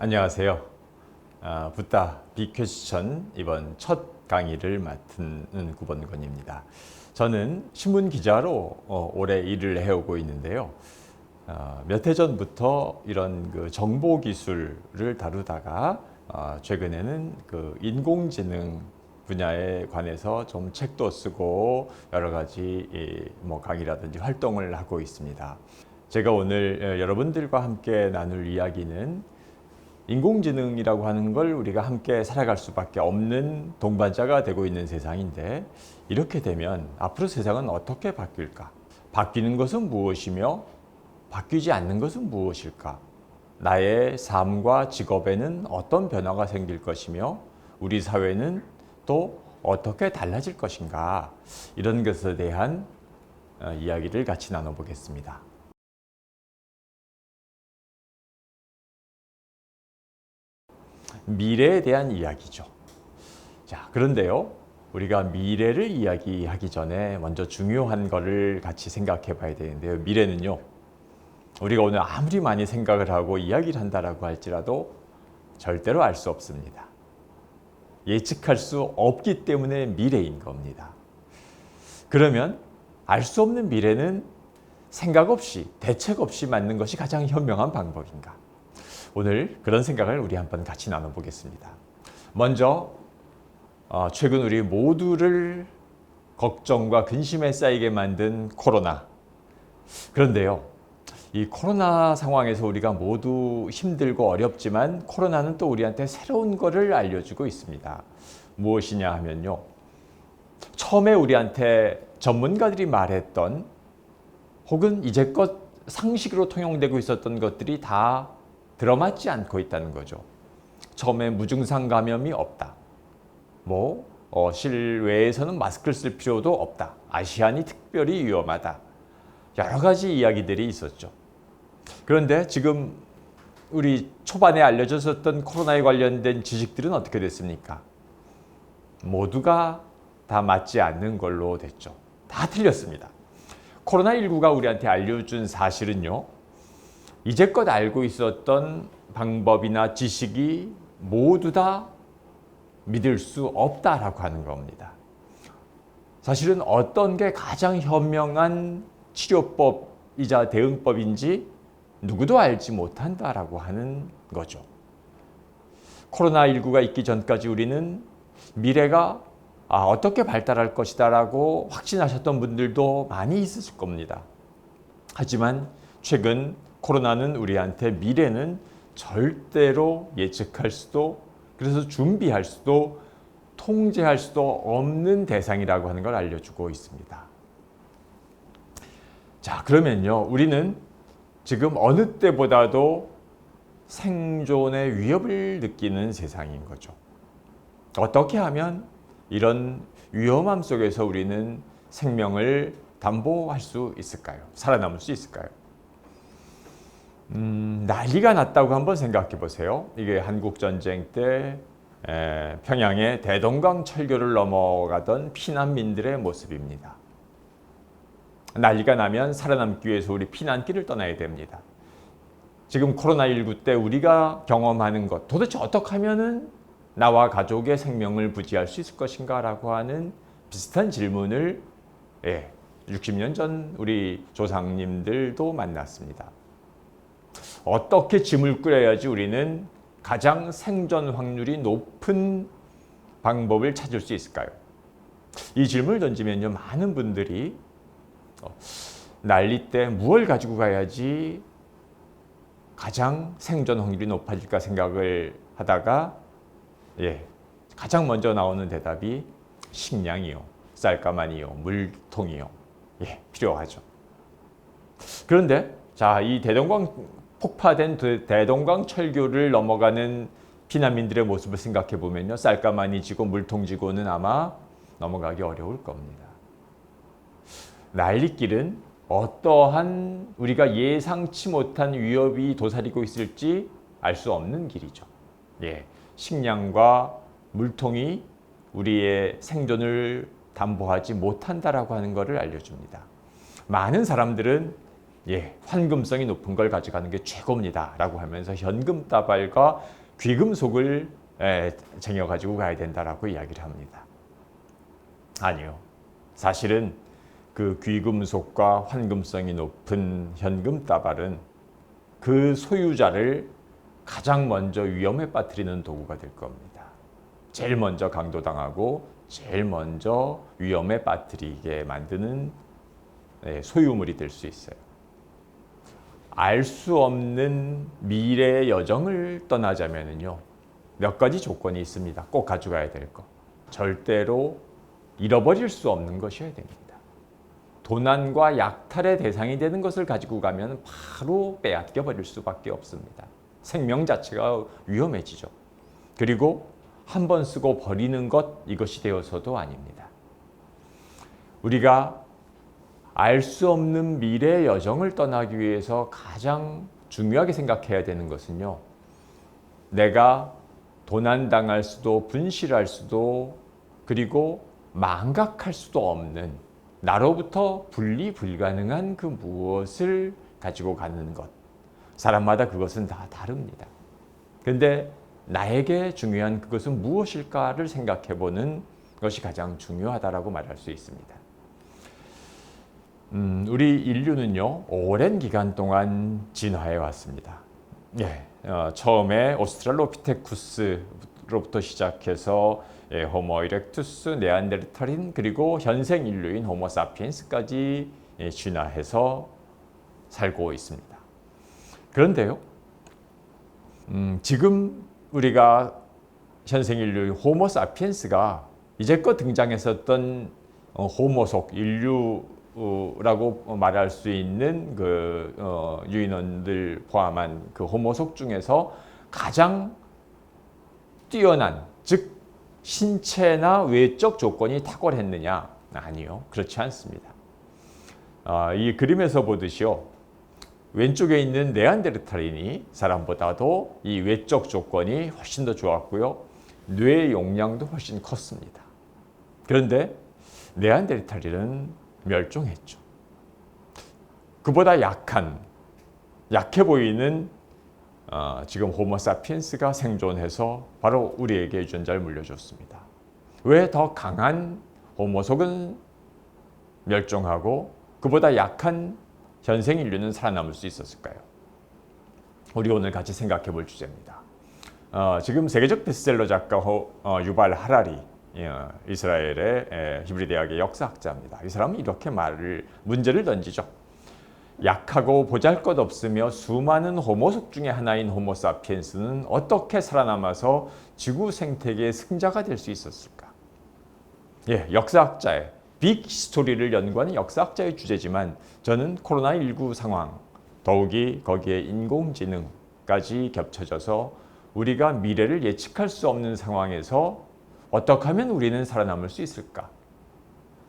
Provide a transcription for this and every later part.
안녕하세요. 붓다 빅퀘스천 이번 첫 강의를 맡은 구본건입니다. 저는 신문 기자로 올해 일을 해오고 있는데요. 몇 해 전부터 이런 정보 기술을 다루다가 최근에는 인공지능 분야에 관해서 좀 책도 쓰고 여러 가지 강의라든지 활동을 하고 있습니다. 제가 오늘 여러분들과 함께 나눌 이야기는 인공지능이라고 하는 걸 우리가 함께 살아갈 수밖에 없는 동반자가 되고 있는 세상인데, 이렇게 되면 앞으로 세상은 어떻게 바뀔까? 바뀌는 것은 무엇이며 바뀌지 않는 것은 무엇일까? 나의 삶과 직업에는 어떤 변화가 생길 것이며 우리 사회는 또 어떻게 달라질 것인가? 이런 것에 대한 이야기를 같이 나눠보겠습니다. 미래에 대한 이야기죠. 자, 그런데요, 우리가 미래를 이야기하기 전에 먼저 중요한 거를 같이 생각해 봐야 되는데요. 미래는요, 우리가 오늘 아무리 많이 생각을 하고 이야기를 한다라고 할지라도 절대로 알 수 없습니다. 예측할 수 없기 때문에 미래인 겁니다. 그러면 알 수 없는 미래는 생각 없이, 대책 없이 맞는 것이 가장 현명한 방법인가? 오늘 그런 생각을 우리 한번 같이 나눠보겠습니다. 먼저 최근 우리 모두를 걱정과 근심에 쌓이게 만든 코로나. 그런데요, 이 코로나 상황에서 우리가 모두 힘들고 어렵지만 코로나는 또 우리한테 새로운 거를 알려주고 있습니다. 무엇이냐 하면요, 처음에 우리한테 전문가들이 말했던 혹은 이제껏 상식으로 통용되고 있었던 것들이 다 들어맞지 않고 있다는 거죠. 처음에 무증상 감염이 없다. 실외에서는 마스크를 쓸 필요도 없다. 아시안이 특별히 위험하다. 여러 가지 이야기들이 있었죠. 그런데 지금 우리 초반에 알려졌었던 코로나에 관련된 지식들은 어떻게 됐습니까? 모두가 다 맞지 않는 걸로 됐죠. 다 틀렸습니다. 코로나19가 우리한테 알려준 사실은요, 이제껏 알고 있었던 방법이나 지식이 모두 다 믿을 수 없다라고 하는 겁니다. 사실은 어떤 게 가장 현명한 치료법이자 대응법인지 누구도 알지 못한다라고 하는 거죠. 코로나19가 있기 전까지 우리는 미래가 어떻게 발달할 것이다라고 확신하셨던 분들도 많이 있으실 겁니다. 하지만 최근 코로나는 우리한테 미래는 절대로 예측할 수도, 그래서 준비할 수도, 통제할 수도 없는 대상이라고 하는 걸 알려주고 있습니다. 자, 그러면요, 우리는 지금 어느 때보다도 생존의 위협을 느끼는 세상인 거죠. 어떻게 하면 이런 위험함 속에서 우리는 생명을 담보할 수 있을까요? 살아남을 수 있을까요? 난리가 났다고 한번 생각해 보세요. 이게 한국전쟁 때 평양에 대동강 철교를 넘어가던 피난민들의 모습입니다. 난리가 나면 살아남기 위해서 우리 피난길을 떠나야 됩니다. 지금 코로나19 때 우리가 경험하는 것, 도대체 어떻게 하면은 나와 가족의 생명을 부지할 수 있을 것인가 라고 하는 비슷한 질문을 60년 전 우리 조상님들도 만났습니다. 어떻게 짐을 끌어야지 우리는 가장 생존 확률이 높은 방법을 찾을 수 있을까요? 이 질문을 던지면요, 많은 분들이 난리 때 무엇을 가지고 가야지 가장 생존 확률이 높아질까 생각을 하다가 가장 먼저 나오는 대답이 식량이요, 쌀가마니요, 물통이요. 필요하죠. 그런데 자, 이 폭파된 대동강 철교를 넘어가는 피난민들의 모습을 생각해 보면요, 쌀가마니 지고 물통 지고는 아마 넘어가기 어려울 겁니다. 난리길은 어떠한 우리가 예상치 못한 위협이 도사리고 있을지 알 수 없는 길이죠. 식량과 물통이 우리의 생존을 담보하지 못한다라고 하는 것을 알려줍니다. 많은 사람들은 환금성이 높은 걸 가져가는 게 최고입니다 라고 하면서 현금 다발과 귀금속을 쟁여가지고 가야 된다라고 이야기를 합니다. 아니요. 사실은 그 귀금속과 환금성이 높은 현금 다발은 그 소유자를 가장 먼저 위험에 빠뜨리는 도구가 될 겁니다. 제일 먼저 강도당하고 제일 먼저 위험에 빠뜨리게 만드는 소유물이 될 수 있어요. 알 수 없는 미래의 여정을 떠나자면요, 몇 가지 조건이 있습니다. 꼭 가져가야 될 거. 절대로 잃어버릴 수 없는 것이어야 됩니다. 도난과 약탈의 대상이 되는 것을 가지고 가면 바로 빼앗겨 버릴 수밖에 없습니다. 생명 자체가 위험해지죠. 그리고 한 번 쓰고 버리는 것, 이것이 되어서도 아닙니다. 우리가 알 수 없는 미래의 여정을 떠나기 위해서 가장 중요하게 생각해야 되는 것은요, 내가 도난당할 수도 분실할 수도 그리고 망각할 수도 없는, 나로부터 분리 불가능한 그 무엇을 가지고 가는 것. 사람마다 그것은 다 다릅니다. 근데 나에게 중요한 그것은 무엇일까를 생각해 보는 것이 가장 중요하다라고 말할 수 있습니다. 우리 인류는요, 오랜 기간 동안 진화해 왔습니다. 처음에 오스트랄로피테쿠스로부터 시작해서 호모 이렉투스, 네안데르탈인, 그리고 현생 인류인 호모 사피엔스까지 진화해서 살고 있습니다. 그런데요, 지금 우리가 현생 인류인 호모 사피엔스가 이제껏 등장했었던 호모속 인류라고 말할 수 있는 그 유인원들 포함한 그 호모속 중에서 가장 뛰어난, 즉 신체나 외적 조건이 탁월했느냐? 아니요, 그렇지 않습니다. 이 그림에서 보듯이요, 왼쪽에 있는 네안데르탈인이 사람보다도 이 외적 조건이 훨씬 더 좋았고요, 뇌 용량도 훨씬 컸습니다. 그런데 네안데르탈인은 멸종했죠. 그보다 약해 보이는 지금 호모 사피엔스가 생존해서 바로 우리에게 유전자를 물려줬습니다. 왜 더 강한 호모속은 멸종하고 그보다 약한 현생 인류는 살아남을 수 있었을까요? 우리 오늘 같이 생각해 볼 주제입니다. 지금 세계적 베스트셀러 작가 유발 하라리, 이스라엘의 히브리 대학의 역사학자입니다. 이 사람은 이렇게 문제를 던지죠. 약하고 보잘것없으며 수많은 호모속 중에 하나인 호모 사피엔스는 어떻게 살아남아서 지구 생태계의 승자가 될 수 있었을까? 역사학자의 빅 히스토리를 연구하는 역사학자의 주제지만 저는 코로나19 상황, 더욱이 거기에 인공지능까지 겹쳐져서 우리가 미래를 예측할 수 없는 상황에서 어떻게 하면 우리는 살아남을 수 있을까?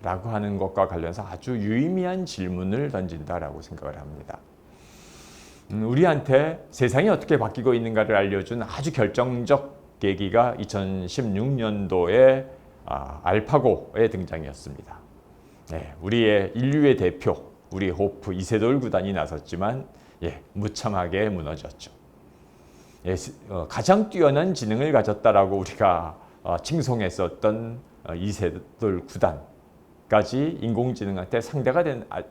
라고 하는 것과 관련해서 아주 유의미한 질문을 던진다라고 생각을 합니다. 우리한테 세상이 어떻게 바뀌고 있는가를 알려준 아주 결정적 계기가 2016년도에 알파고의 등장이었습니다. 우리의 인류의 대표, 우리 호프 이세돌 구단이 나섰지만 무참하게 무너졌죠. 가장 뛰어난 지능을 가졌다라고 우리가 칭송했었던 이세돌 구단까지 인공지능한테 상대가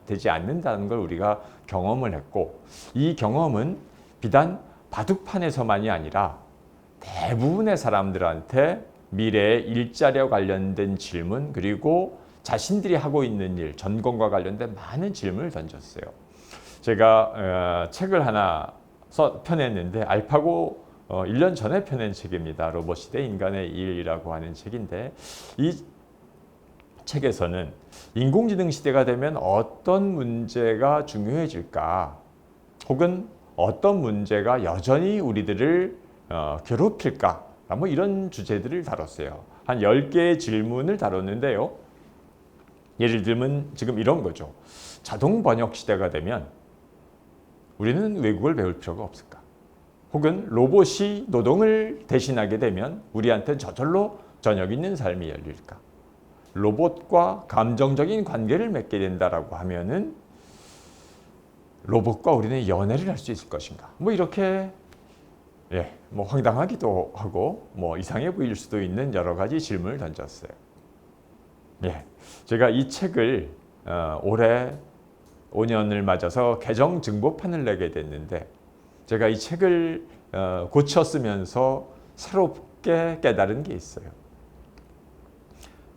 되지 않는다는 걸 우리가 경험을 했고, 이 경험은 비단 바둑판에서만이 아니라 대부분의 사람들한테 미래의 일자리와 관련된 질문, 그리고 자신들이 하고 있는 일, 전공과 관련된 많은 질문을 던졌어요. 제가 책을 하나 펴냈는데 알파고 1년 전에 펴낸 책입니다. 로봇시대 인간의 일이라고 하는 책인데, 이 책에서는 인공지능 시대가 되면 어떤 문제가 중요해질까, 혹은 어떤 문제가 여전히 우리들을 괴롭힐까, 뭐 이런 주제들을 다뤘어요. 한 10개의 질문을 다뤘는데요. 예를 들면 지금 이런 거죠. 자동 번역 시대가 되면 우리는 외국어를 배울 필요가 없을까? 혹은 로봇이 노동을 대신하게 되면 우리한테 저절로 저녁 있는 삶이 열릴까? 로봇과 감정적인 관계를 맺게 된다라고 하면은 로봇과 우리는 연애를 할 수 있을 것인가? 뭐 이렇게 뭐 황당하기도 하고 뭐 이상해 보일 수도 있는 여러 가지 질문을 던졌어요. 제가 이 책을 올해 5년을 맞아서 개정 증보판을 내게 됐는데 제가 이 책을 고쳐 쓰면서 새롭게 깨달은 게 있어요.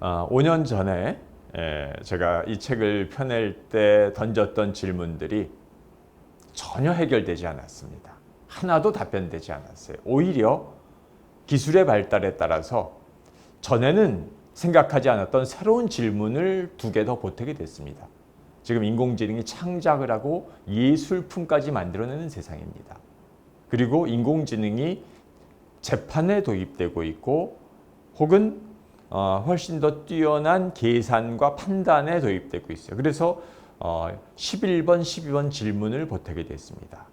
5년 전에 제가 이 책을 펴낼 때 던졌던 질문들이 전혀 해결되지 않았습니다. 하나도 답변되지 않았어요. 오히려 기술의 발달에 따라서 전에는 생각하지 않았던 새로운 질문을 2개 더 보태게 됐습니다. 지금 인공지능이 창작을 하고 예술품까지 만들어내는 세상입니다. 그리고 인공지능이 재판에 도입되고 있고 혹은 훨씬 더 뛰어난 계산과 판단에 도입되고 있어요. 그래서 11번, 12번 질문을 보태게 됐습니다.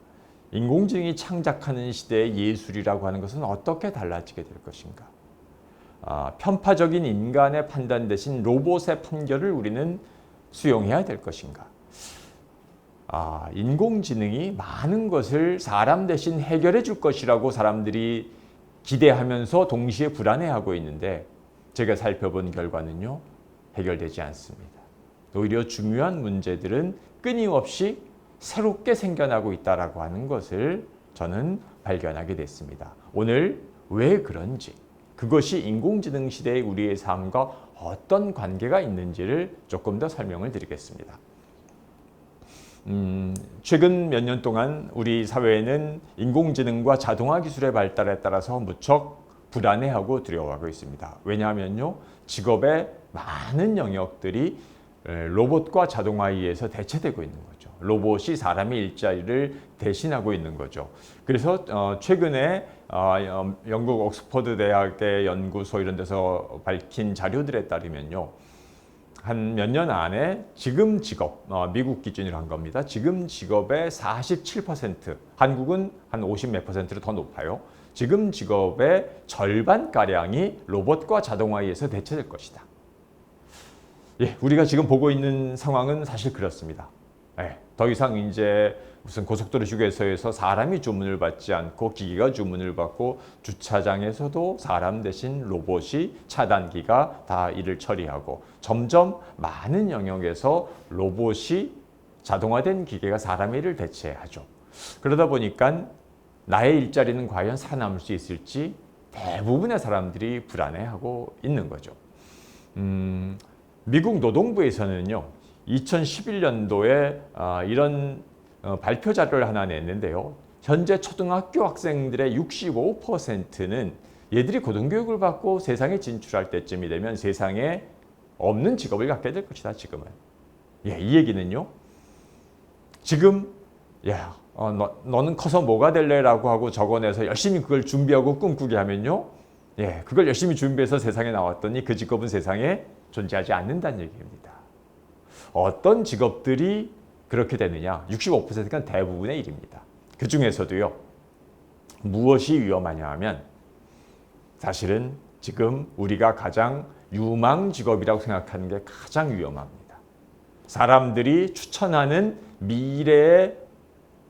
인공지능이 창작하는 시대의 예술이라고 하는 것은 어떻게 달라지게 될 것인가? 편파적인 인간의 판단 대신 로봇의 판결을 우리는 수용해야 될 것인가? 인공지능이 많은 것을 사람 대신 해결해 줄 것이라고 사람들이 기대하면서 동시에 불안해하고 있는데 제가 살펴본 결과는요, 해결되지 않습니다. 오히려 중요한 문제들은 끊임없이 새롭게 생겨나고 있다라고 하는 것을 저는 발견하게 됐습니다. 오늘 왜 그런지, 그것이 인공지능 시대의 우리의 삶과 어떤 관계가 있는지를 조금 더 설명을 드리겠습니다. 최근 몇 년 동안 우리 사회는 인공지능과 자동화 기술의 발달에 따라서 무척 불안해하고 두려워하고 있습니다. 왜냐하면요, 직업의 많은 영역들이 로봇과 자동화에 의해서 대체되고 있는 거죠. 로봇이 사람의 일자리를 대신하고 있는 거죠. 그래서 최근에 영국 옥스퍼드 대학의 연구소 이런 데서 밝힌 자료들에 따르면요, 한 몇 년 안에 지금 직업, 미국 기준으로 한 겁니다. 지금 직업의 47%, 한국은 한 50 몇 %로 더 높아요. 지금 직업의 절반가량이 로봇과 자동화에 의해서 대체될 것이다. 우리가 지금 보고 있는 상황은 사실 그렇습니다. 더 이상 이제 무슨 고속도로 휴게소에서 사람이 주문을 받지 않고 기계가 주문을 받고 주차장에서도 사람 대신 로봇이 차단기가 다 일을 처리하고 점점 많은 영역에서 로봇이 자동화된 기계가 사람의 일을 대체하죠. 그러다 보니까 나의 일자리는 과연 살아남을 수 있을지 대부분의 사람들이 불안해하고 있는 거죠. 미국 노동부에서는요, 2011년도에 이런 발표 자료를 하나 냈는데요. 현재 초등학교 학생들의 65%는 얘들이 고등교육을 받고 세상에 진출할 때쯤이 되면 세상에 없는 직업을 갖게 될 것이다, 지금은. 이 얘기는요, 지금 너는 커서 뭐가 될래? 라고 하고 적어내서 열심히 그걸 준비하고 꿈꾸게 하면요, 그걸 열심히 준비해서 세상에 나왔더니 그 직업은 세상에 존재하지 않는다는 얘기입니다. 어떤 직업들이 그렇게 되느냐? 65%가 대부분의 일입니다. 그 중에서도요, 무엇이 위험하냐 하면 사실은 지금 우리가 가장 유망 직업이라고 생각하는 게 가장 위험합니다. 사람들이 추천하는 미래의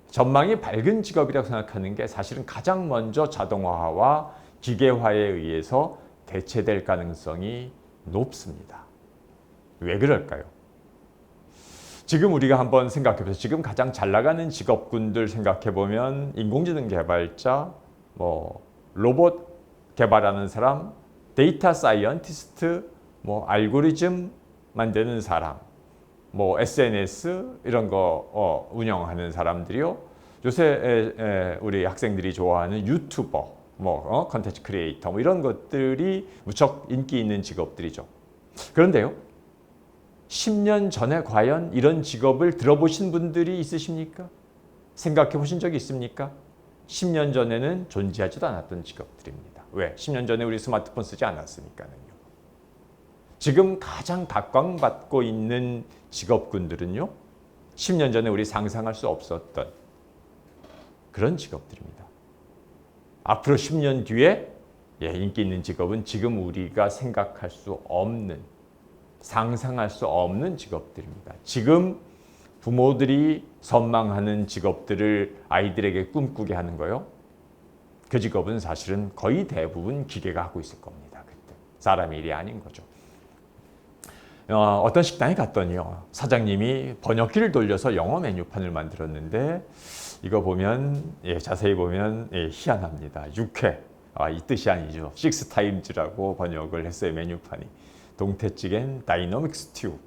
전망이 밝은 직업이라고 생각하는 게 사실은 가장 먼저 자동화와 기계화에 의해서 대체될 가능성이 높습니다. 왜 그럴까요? 지금 우리가 한번 생각해보세요. 지금 가장 잘 나가는 직업군들 생각해보면 인공지능 개발자, 로봇 개발하는 사람, 데이터 사이언티스트, 알고리즘 만드는 사람, SNS 이런 거 운영하는 사람들이요. 요새 우리 학생들이 좋아하는 유튜버, 컨텐츠 크리에이터 이런 것들이 무척 인기 있는 직업들이죠. 그런데요, 10년 전에 과연 이런 직업을 들어보신 분들이 있으십니까? 생각해 보신 적이 있습니까? 10년 전에는 존재하지도 않았던 직업들입니다. 왜? 10년 전에 우리 스마트폰 쓰지 않았으니까요. 지금 가장 각광받고 있는 직업군들은요, 10년 전에 우리 상상할 수 없었던 그런 직업들입니다. 앞으로 10년 뒤에 인기 있는 직업은 지금 우리가 생각할 수 없는, 상상할 수 없는 직업들입니다. 지금 부모들이 선망하는 직업들을 아이들에게 꿈꾸게 하는 거요. 그 직업은 사실은 거의 대부분 기계가 하고 있을 겁니다. 그때 사람의 일이 아닌 거죠. 어떤 식당에 갔더니요, 사장님이 번역기를 돌려서 영어 메뉴판을 만들었는데 이거 보면 자세히 보면 희한합니다. 6회 이 뜻이 아니죠. 6times라고 번역을 했어요. 메뉴판이 동태찌개는 다이너믹 스튜.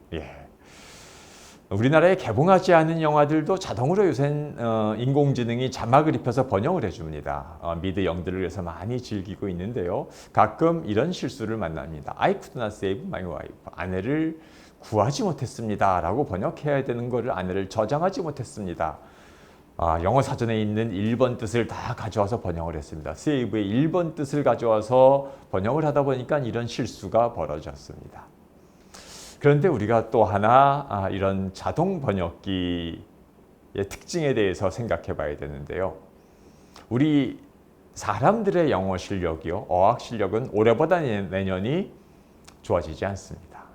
우리나라에 개봉하지 않은 영화들도 자동으로 요새는 인공지능이 자막을 입혀서 번역을 해줍니다. 미드 영들을 위해서 많이 즐기고 있는데요. 가끔 이런 실수를 만납니다. I could not save my wife. 아내를 구하지 못했습니다. 라고 번역해야 되는 거를 아내를 저장하지 못했습니다. 영어 사전에 있는 1번 뜻을 다 가져와서 번역을 했습니다. save의 1번 뜻을 가져와서 번역을 하다 보니까 이런 실수가 벌어졌습니다. 그런데 우리가 또 하나 이런 자동 번역기의 특징에 대해서 생각해 봐야 되는데요. 우리 사람들의 영어 실력이요, 어학 실력은 올해보다 내년이 좋아지지 않습니다.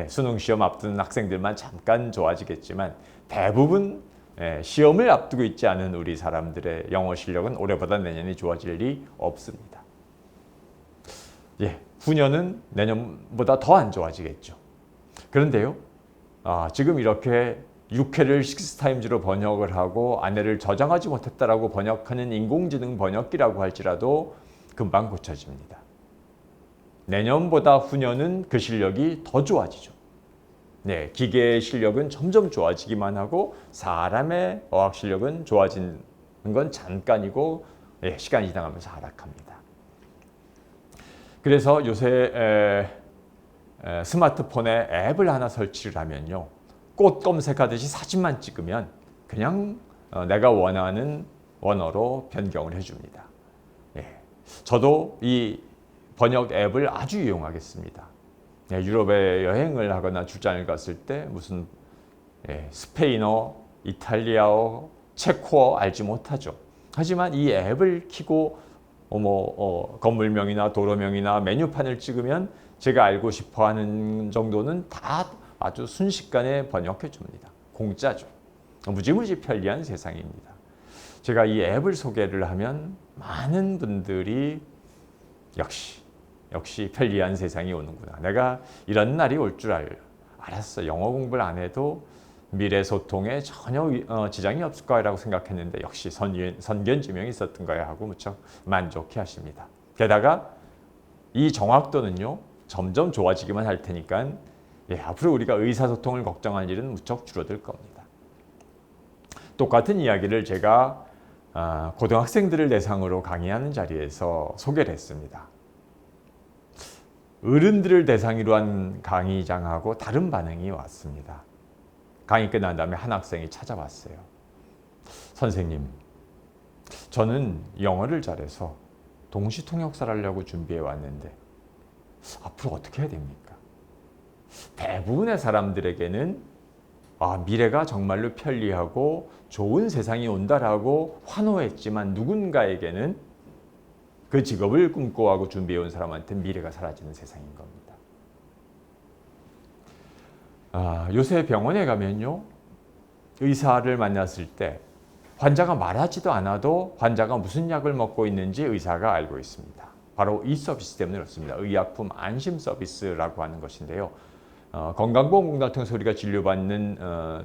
수능 시험 앞두는 학생들만 잠깐 좋아지겠지만 대부분 시험을 앞두고 있지 않은 우리 사람들의 영어 실력은 올해보다 내년이 좋아질 리 없습니다. 후년은 내년보다 더 안 좋아지겠죠. 그런데요, 지금 이렇게 6회를 6times로 번역을 하고 아내를 저장하지 못했다라고 번역하는 인공지능 번역기라고 할지라도 금방 고쳐집니다. 내년보다 후년은 그 실력이 더 좋아지죠. 기계의 실력은 점점 좋아지기만 하고 사람의 어학 실력은 좋아지는 건 잠깐이고 시간이 지나가면서 하락합니다. 그래서 요새 스마트폰에 앱을 하나 설치를 하면요, 꽃 검색하듯이 사진만 찍으면 그냥 내가 원하는 원어로 변경을 해줍니다. 저도 이 번역 앱을 아주 이용하겠습니다. 유럽에 여행을 하거나 출장을 갔을 때 무슨 스페인어, 이탈리아어, 체코어 알지 못하죠. 하지만 이 앱을 켜고 건물명이나 도로명이나 메뉴판을 찍으면 제가 알고 싶어하는 정도는 다 아주 순식간에 번역해 줍니다. 공짜죠. 무지무지 편리한 세상입니다. 제가 이 앱을 소개를 하면 많은 분들이 역시 편리한 세상이 오는구나. 내가 이런 날이 올 줄 알았어. 영어 공부를 안 해도 미래 소통에 전혀 지장이 없을 거라고 생각했는데 역시 선견지명이 있었던 거야 하고 무척 만족해 하십니다. 게다가 이 정확도는요, 점점 좋아지기만 할 테니까 앞으로 우리가 의사소통을 걱정할 일은 무척 줄어들 겁니다. 똑같은 이야기를 제가 고등학생들을 대상으로 강의하는 자리에서 소개를 했습니다. 어른들을 대상으로 한 강의장하고 다른 반응이 왔습니다. 강의 끝난 다음에 한 학생이 찾아왔어요. 선생님, 저는 영어를 잘해서 동시통역사를 하려고 준비해 왔는데 앞으로 어떻게 해야 됩니까? 대부분의 사람들에게는 미래가 정말로 편리하고 좋은 세상이 온다라고 환호했지만 누군가에게는 그 직업을 꿈꿔하고 준비해온 사람한테 미래가 사라지는 세상인 겁니다. 요새 병원에 가면요, 의사를 만났을 때 환자가 말하지도 않아도 환자가 무슨 약을 먹고 있는지 의사가 알고 있습니다. 바로 이 서비스 때문에 그렇습니다. 의약품 안심 서비스라고 하는 것인데요. 건강보험공단을 통해서 우리가 진료받는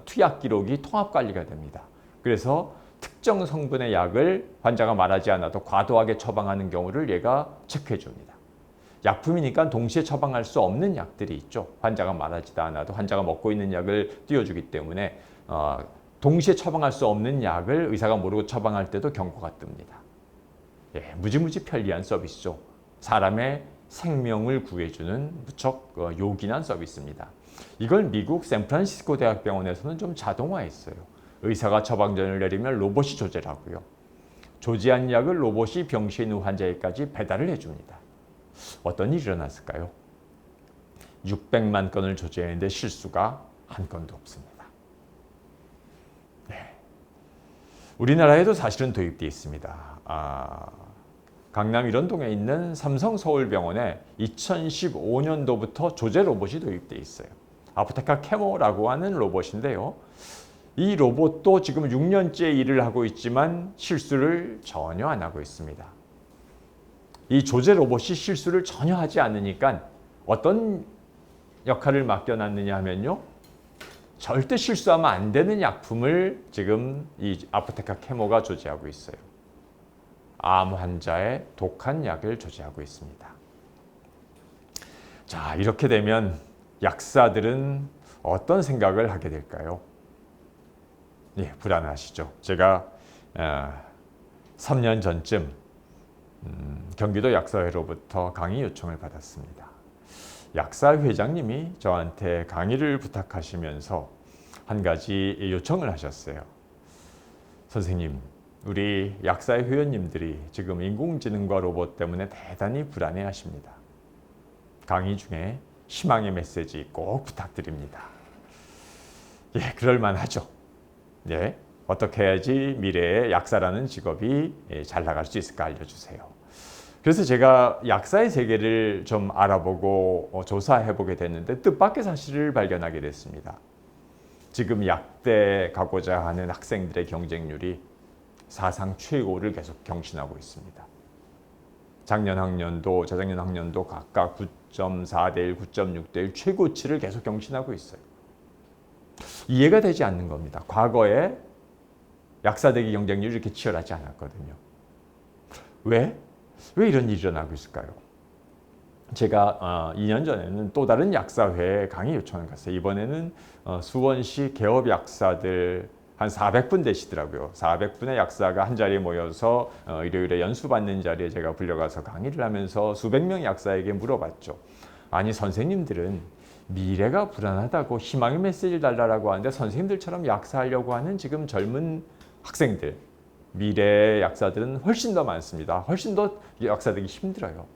투약 기록이 통합 관리가 됩니다. 그래서 특정 성분의 약을 환자가 말하지 않아도 과도하게 처방하는 경우를 얘가 체크해 줍니다. 약품이니까 동시에 처방할 수 없는 약들이 있죠. 환자가 말하지도 않아도 환자가 먹고 있는 약을 띄워주기 때문에 동시에 처방할 수 없는 약을 의사가 모르고 처방할 때도 경고가 뜹니다. 무지무지 편리한 서비스죠. 사람의 생명을 구해주는 무척 요긴한 서비스입니다. 이걸 미국 샌프란시스코 대학병원에서는 좀 자동화했어요. 의사가 처방전을 내리면 로봇이 조제를 하고요. 조제한 약을 로봇이 병실에 있는 환자에게까지 배달을 해줍니다. 어떤 일이 일어났을까요? 600만 건을 조제했는데 실수가 한 건도 없습니다. 우리나라에도 사실은 도입되어 있습니다. 강남 일원동에 있는 삼성서울병원에 2015년도부터 조제 로봇이 도입되어 있어요. 아포테카 캐모라고 하는 로봇인데요. 이 로봇도 지금 6년째 일을 하고 있지만 실수를 전혀 안 하고 있습니다. 이 조제 로봇이 실수를 전혀 하지 않으니까 어떤 역할을 맡겨놨느냐 하면요. 절대 실수하면 안 되는 약품을 지금 이 아포테카 케모가 조제하고 있어요. 암 환자의 독한 약을 조제하고 있습니다. 자, 이렇게 되면 약사들은 어떤 생각을 하게 될까요? 예, 불안하시죠. 제가 3년 전쯤 경기도 약사회로부터 강의 요청을 받았습니다. 약사 회장님이 저한테 강의를 부탁하시면서 한 가지 요청을 하셨어요. 선생님, 우리 약사회 회원님들이 지금 인공지능과 로봇 때문에 대단히 불안해하십니다. 강의 중에 희망의 메시지 꼭 부탁드립니다. 예, 그럴만하죠. 예, 어떻게 해야지 미래의 약사라는 직업이 잘 나갈 수 있을까 알려주세요. 그래서 제가 약사의 세계를 좀 알아보고 조사해보게 됐는데 뜻밖의 사실을 발견하게 됐습니다. 지금 약대 가고자 하는 학생들의 경쟁률이 사상 최고를 계속 경신하고 있습니다. 작년 학년도, 재작년 학년도 각각 9.4대 1, 9.6대 1 최고치를 계속 경신하고 있어요. 이해가 되지 않는 겁니다. 과거에 약사대기 경쟁률이 이렇게 치열하지 않았거든요. 왜? 왜 이런 일이 일어나고 있을까요? 제가 2년 전에는 또 다른 약사회에 강의 요청을 갔어요. 이번에는 수원시 개업 약사들 한 400분 되시더라고요. 400분의 약사가 한 자리에 모여서 일요일에 연수받는 자리에 제가 불려가서 강의를 하면서 수백 명 약사에게 물어봤죠. 아니, 선생님들은 미래가 불안하다고 희망의 메시지를 달라고 하는데 선생님들처럼 약사하려고 하는 지금 젊은 학생들, 미래 약사들은 훨씬 더 많습니다. 훨씬 더 약사되기 힘들어요.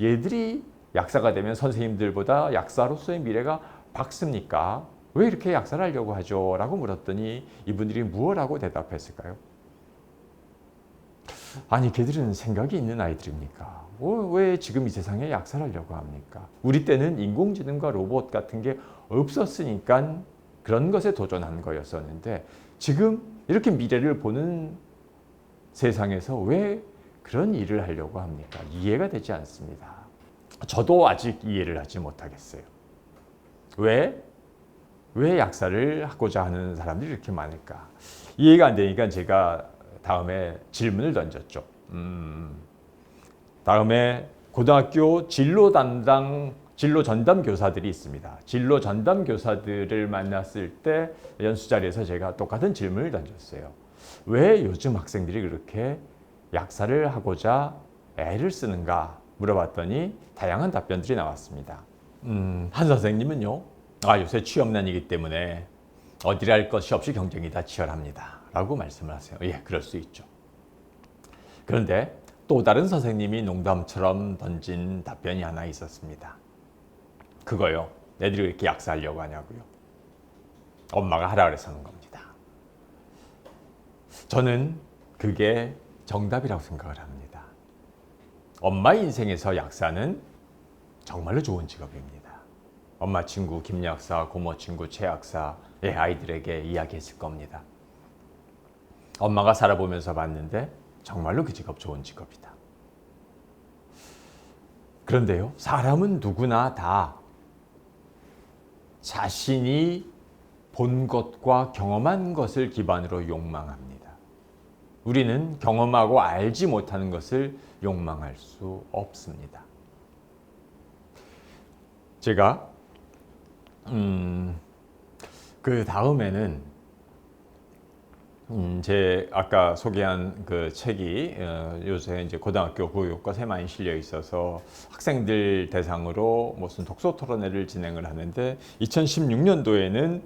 얘들이 약사가 되면 선생님들보다 약사로서의 미래가 밝습니까? 왜 이렇게 약사를 하려고 하죠? 라고 물었더니 이분들이 무엇라고 대답했을까요? 아니, 걔들은 생각이 있는 아이들입니까? 왜 지금 이 세상에 약사를 하려고 합니까? 우리 때는 인공지능과 로봇 같은 게 없었으니까 그런 것에 도전한 거였었는데 지금 이렇게 미래를 보는 세상에서 왜 그런 일을 하려고 합니까? 이해가 되지 않습니다. 저도 아직 이해를 하지 못하겠어요. 왜 약사를 하고자 하는 사람들이 이렇게 많을까? 이해가 안 되니까 제가 다음에 질문을 던졌죠. 다음에 고등학교 진로 전담 교사들이 있습니다. 진로 전담 교사들을 만났을 때 연수 자리에서 제가 똑같은 질문을 던졌어요. 왜 요즘 학생들이 그렇게 약사를 하고자 애를 쓰는가 물어봤더니 다양한 답변들이 나왔습니다. 한 선생님은요, 요새 취업난이기 때문에 어디를 할 것이 없이 경쟁이 다 치열합니다 라고 말씀을 하세요. 예, 그럴 수 있죠. 그런데 또 다른 선생님이 농담처럼 던진 답변이 하나 있었습니다. 그거요, 애들이 왜 이렇게 약사하려고 하냐고요. 엄마가 하라 그래서 하는 겁니다. 저는 그게 정답이라고 생각을 합니다. 엄마 인생에서 약사는 정말로 좋은 직업입니다. 엄마 친구 김 약사, 고모 친구 최 약사의 아이들에게 이야기했을 겁니다. 엄마가 살아보면서 봤는데 정말로 그 직업 좋은 직업이다. 그런데요, 사람은 누구나 다 자신이 본 것과 경험한 것을 기반으로 욕망합니다. 우리는 경험하고 알지 못하는 것을 욕망할 수 없습니다. 제가 그 다음에는 제 아까 소개한 그 책이 요새 이제 고등학교 교육과에 많이 실려 있어서 학생들 대상으로 무슨 독서 토론회를 진행을 하는데 2016년도에는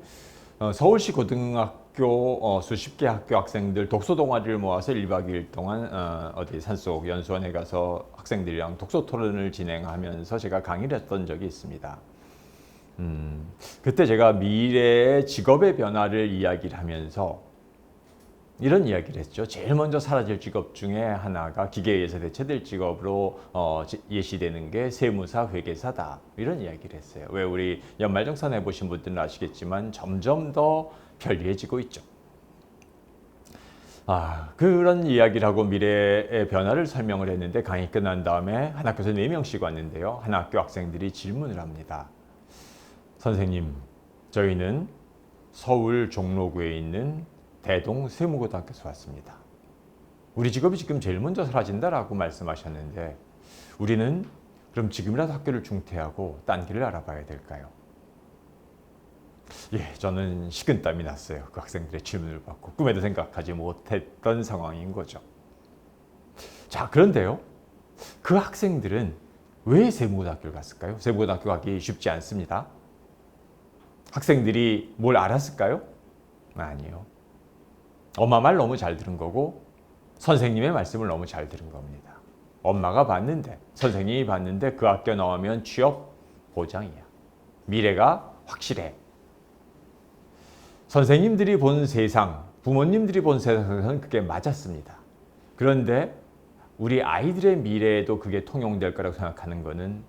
서울시 고등학교 수십 개 학교 학생들 독서 동아리를 모아서 1박 2일 동안 어디 산속 연수원에 가서 학생들이랑 독서 토론을 진행하면서 제가 강의를 했던 적이 있습니다. 그때 제가 미래의 직업의 변화를 이야기를 하면서 이런 이야기를 했죠. 제일 먼저 사라질 직업 중에 하나가 기계에 의해서 대체될 직업으로 예시되는 게 세무사, 회계사다. 이런 이야기를 했어요. 왜 우리 연말정산 해보신 분들은 아시겠지만 점점 더 편리해지고 있죠. 그런 이야기를 하고 미래의 변화를 설명을 했는데 강의 끝난 다음에 한 학교에서 4명씩 왔는데요. 한 학교 학생들이 질문을 합니다. 선생님, 저희는 서울 종로구에 있는 대동 세무고등학교에서 왔습니다. 우리 직업이 지금 제일 먼저 사라진다라고 말씀하셨는데 우리는 그럼 지금이라도 학교를 중퇴하고 딴 길을 알아봐야 될까요? 저는 식은땀이 났어요. 그 학생들의 질문을 받고 꿈에도 생각하지 못했던 상황인 거죠. 자, 그런데요. 그 학생들은 왜 세무고등학교를 갔을까요? 세무고등학교 가기 쉽지 않습니다. 학생들이 뭘 알았을까요? 아니요. 엄마 말 너무 잘 들은 거고 선생님의 말씀을 너무 잘 들은 겁니다. 엄마가 봤는데, 선생님이 봤는데 그 학교 나오면 취업 보장이야. 미래가 확실해. 선생님들이 본 세상, 부모님들이 본 세상에서는 그게 맞았습니다. 그런데 우리 아이들의 미래에도 그게 통용될 거라고 생각하는 것은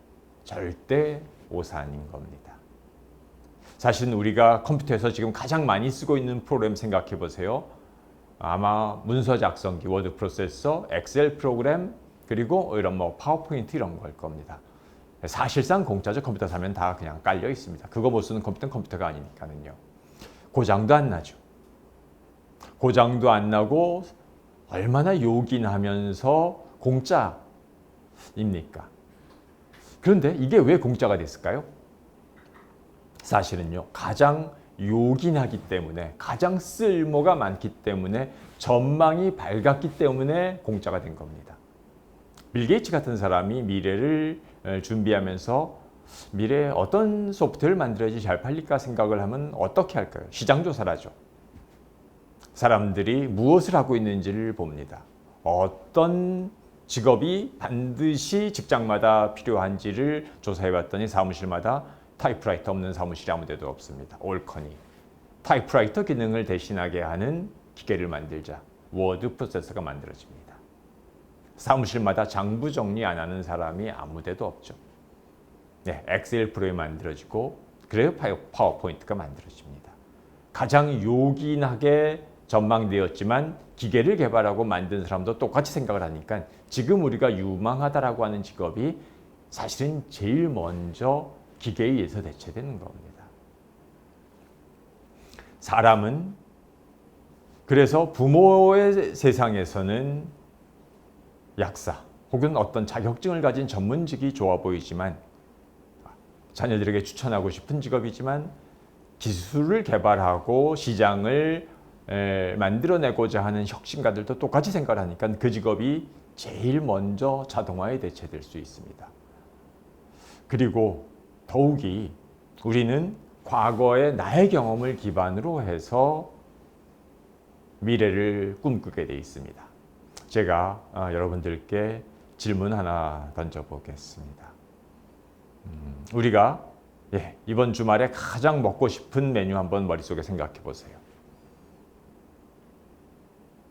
절대 오산인 겁니다. 사실은 우리가 컴퓨터에서 지금 가장 많이 쓰고 있는 프로그램 생각해 보세요. 아마 문서 작성기, 워드 프로세서, 엑셀 프로그램, 그리고 이런 파워포인트 이런 걸 겁니다. 사실상 공짜죠. 컴퓨터 사면 다 그냥 깔려 있습니다. 그거 못 쓰는 컴퓨터는 컴퓨터가 아니니까는요. 고장도 안 나죠. 고장도 안 나고 얼마나 요긴하면서 공짜입니까? 그런데 이게 왜 공짜가 됐을까요? 사실은요. 가장 요긴하기 때문에, 가장 쓸모가 많기 때문에, 전망이 밝았기 때문에 공짜가 된 겁니다. 빌 게이츠 같은 사람이 미래를 준비하면서 미래에 어떤 소프트웨어를 만들어야지 잘 팔릴까 생각을 하면 어떻게 할까요? 시장 조사를 하죠. 사람들이 무엇을 하고 있는지를 봅니다. 어떤 직업이 반드시 직장마다 필요한지를 조사해 봤더니 사무실마다 타이프라이터 없는 사무실이 아무 데도 없습니다. 올커니. 타이프라이터 기능을 대신하게 하는 기계를 만들자. 워드 프로세서가 만들어집니다. 사무실마다 장부 정리 안 하는 사람이 아무 데도 없죠. 네, 엑셀 프로에 만들어지고 그래요 파워포인트가 만들어집니다. 가장 요긴하게 전망되었지만 기계를 개발하고 만든 사람도 똑같이 생각을 하니까 지금 우리가 유망하다라고 하는 직업이 사실은 제일 먼저 기계에 의해서 대체되는 겁니다. 사람은 그래서 부모의 세상에서는 약사 혹은 어떤 자격증을 가진 전문직이 좋아 보이지만 자녀들에게 추천하고 싶은 직업이지만 기술을 개발하고 시장을 만들어내고자 하는 혁신가들도 똑같이 생각을 하니까 그 직업이 제일 먼저 자동화에 대체될 수 있습니다. 그리고 더욱이 우리는 과거의 나의 경험을 기반으로 해서 미래를 꿈꾸게 돼 있습니다. 제가 여러분들께 질문 하나 던져보겠습니다. 우리가 이번 주말에 가장 먹고 싶은 메뉴 한번 머릿속에 생각해 보세요.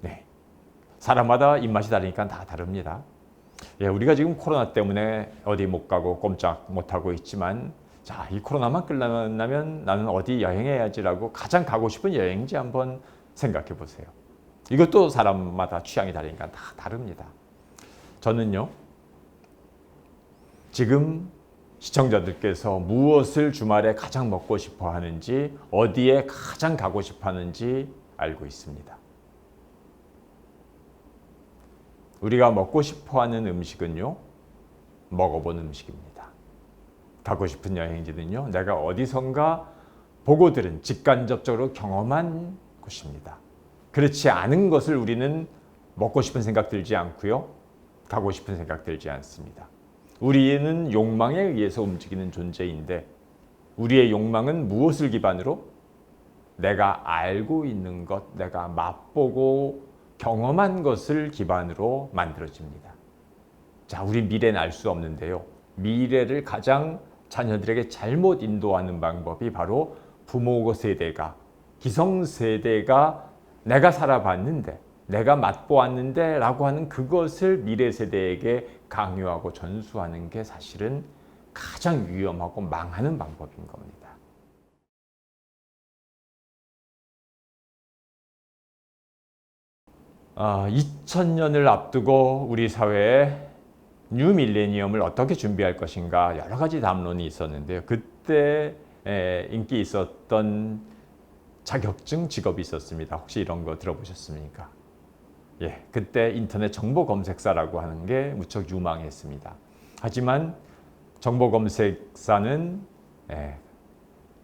네, 사람마다 입맛이 다르니까 다 다릅니다. 우리가 지금 코로나 때문에 어디 못 가고 꼼짝 못 하고 있지만 자, 이 코로나만 끝나면 나는 어디 여행해야지라고 가장 가고 싶은 여행지 한번 생각해 보세요. 이것도 사람마다 취향이 다르니까 다 다릅니다. 저는요, 지금 시청자들께서 무엇을 주말에 가장 먹고 싶어 하는지, 어디에 가장 가고 싶어 하는지 알고 있습니다. 우리가 먹고 싶어 하는 음식은요, 먹어본 음식입니다. 가고 싶은 여행지는요, 내가 어디선가 보고 들은 직간접적으로 경험한 곳입니다. 그렇지 않은 것을 우리는 먹고 싶은 생각 들지 않고요, 가고 싶은 생각 들지 않습니다. 우리는 욕망에 의해서 움직이는 존재인데 우리의 욕망은 무엇을 기반으로? 내가 알고 있는 것, 내가 맛보고 경험한 것을 기반으로 만들어집니다. 자, 우리 미래는 알 수 없는데요. 미래를 가장 자녀들에게 잘못 인도하는 방법이 바로 부모 세대가, 기성세대가 내가 살아봤는데, 내가 맛보았는데 라고 하는 그것을 미래 세대에게 강요하고 전수하는 게 사실은 가장 위험하고 망하는 방법인 겁니다. 2000년을 앞두고 우리 사회에 뉴 밀레니엄을 어떻게 준비할 것인가 여러 가지 담론이 있었는데요. 그때 인기 있었던 자격증 직업이 있었습니다. 혹시 이런 거 들어보셨습니까? 예, 그때 인터넷 정보 검색사라고 하는 게 무척 유망했습니다. 하지만 정보 검색사는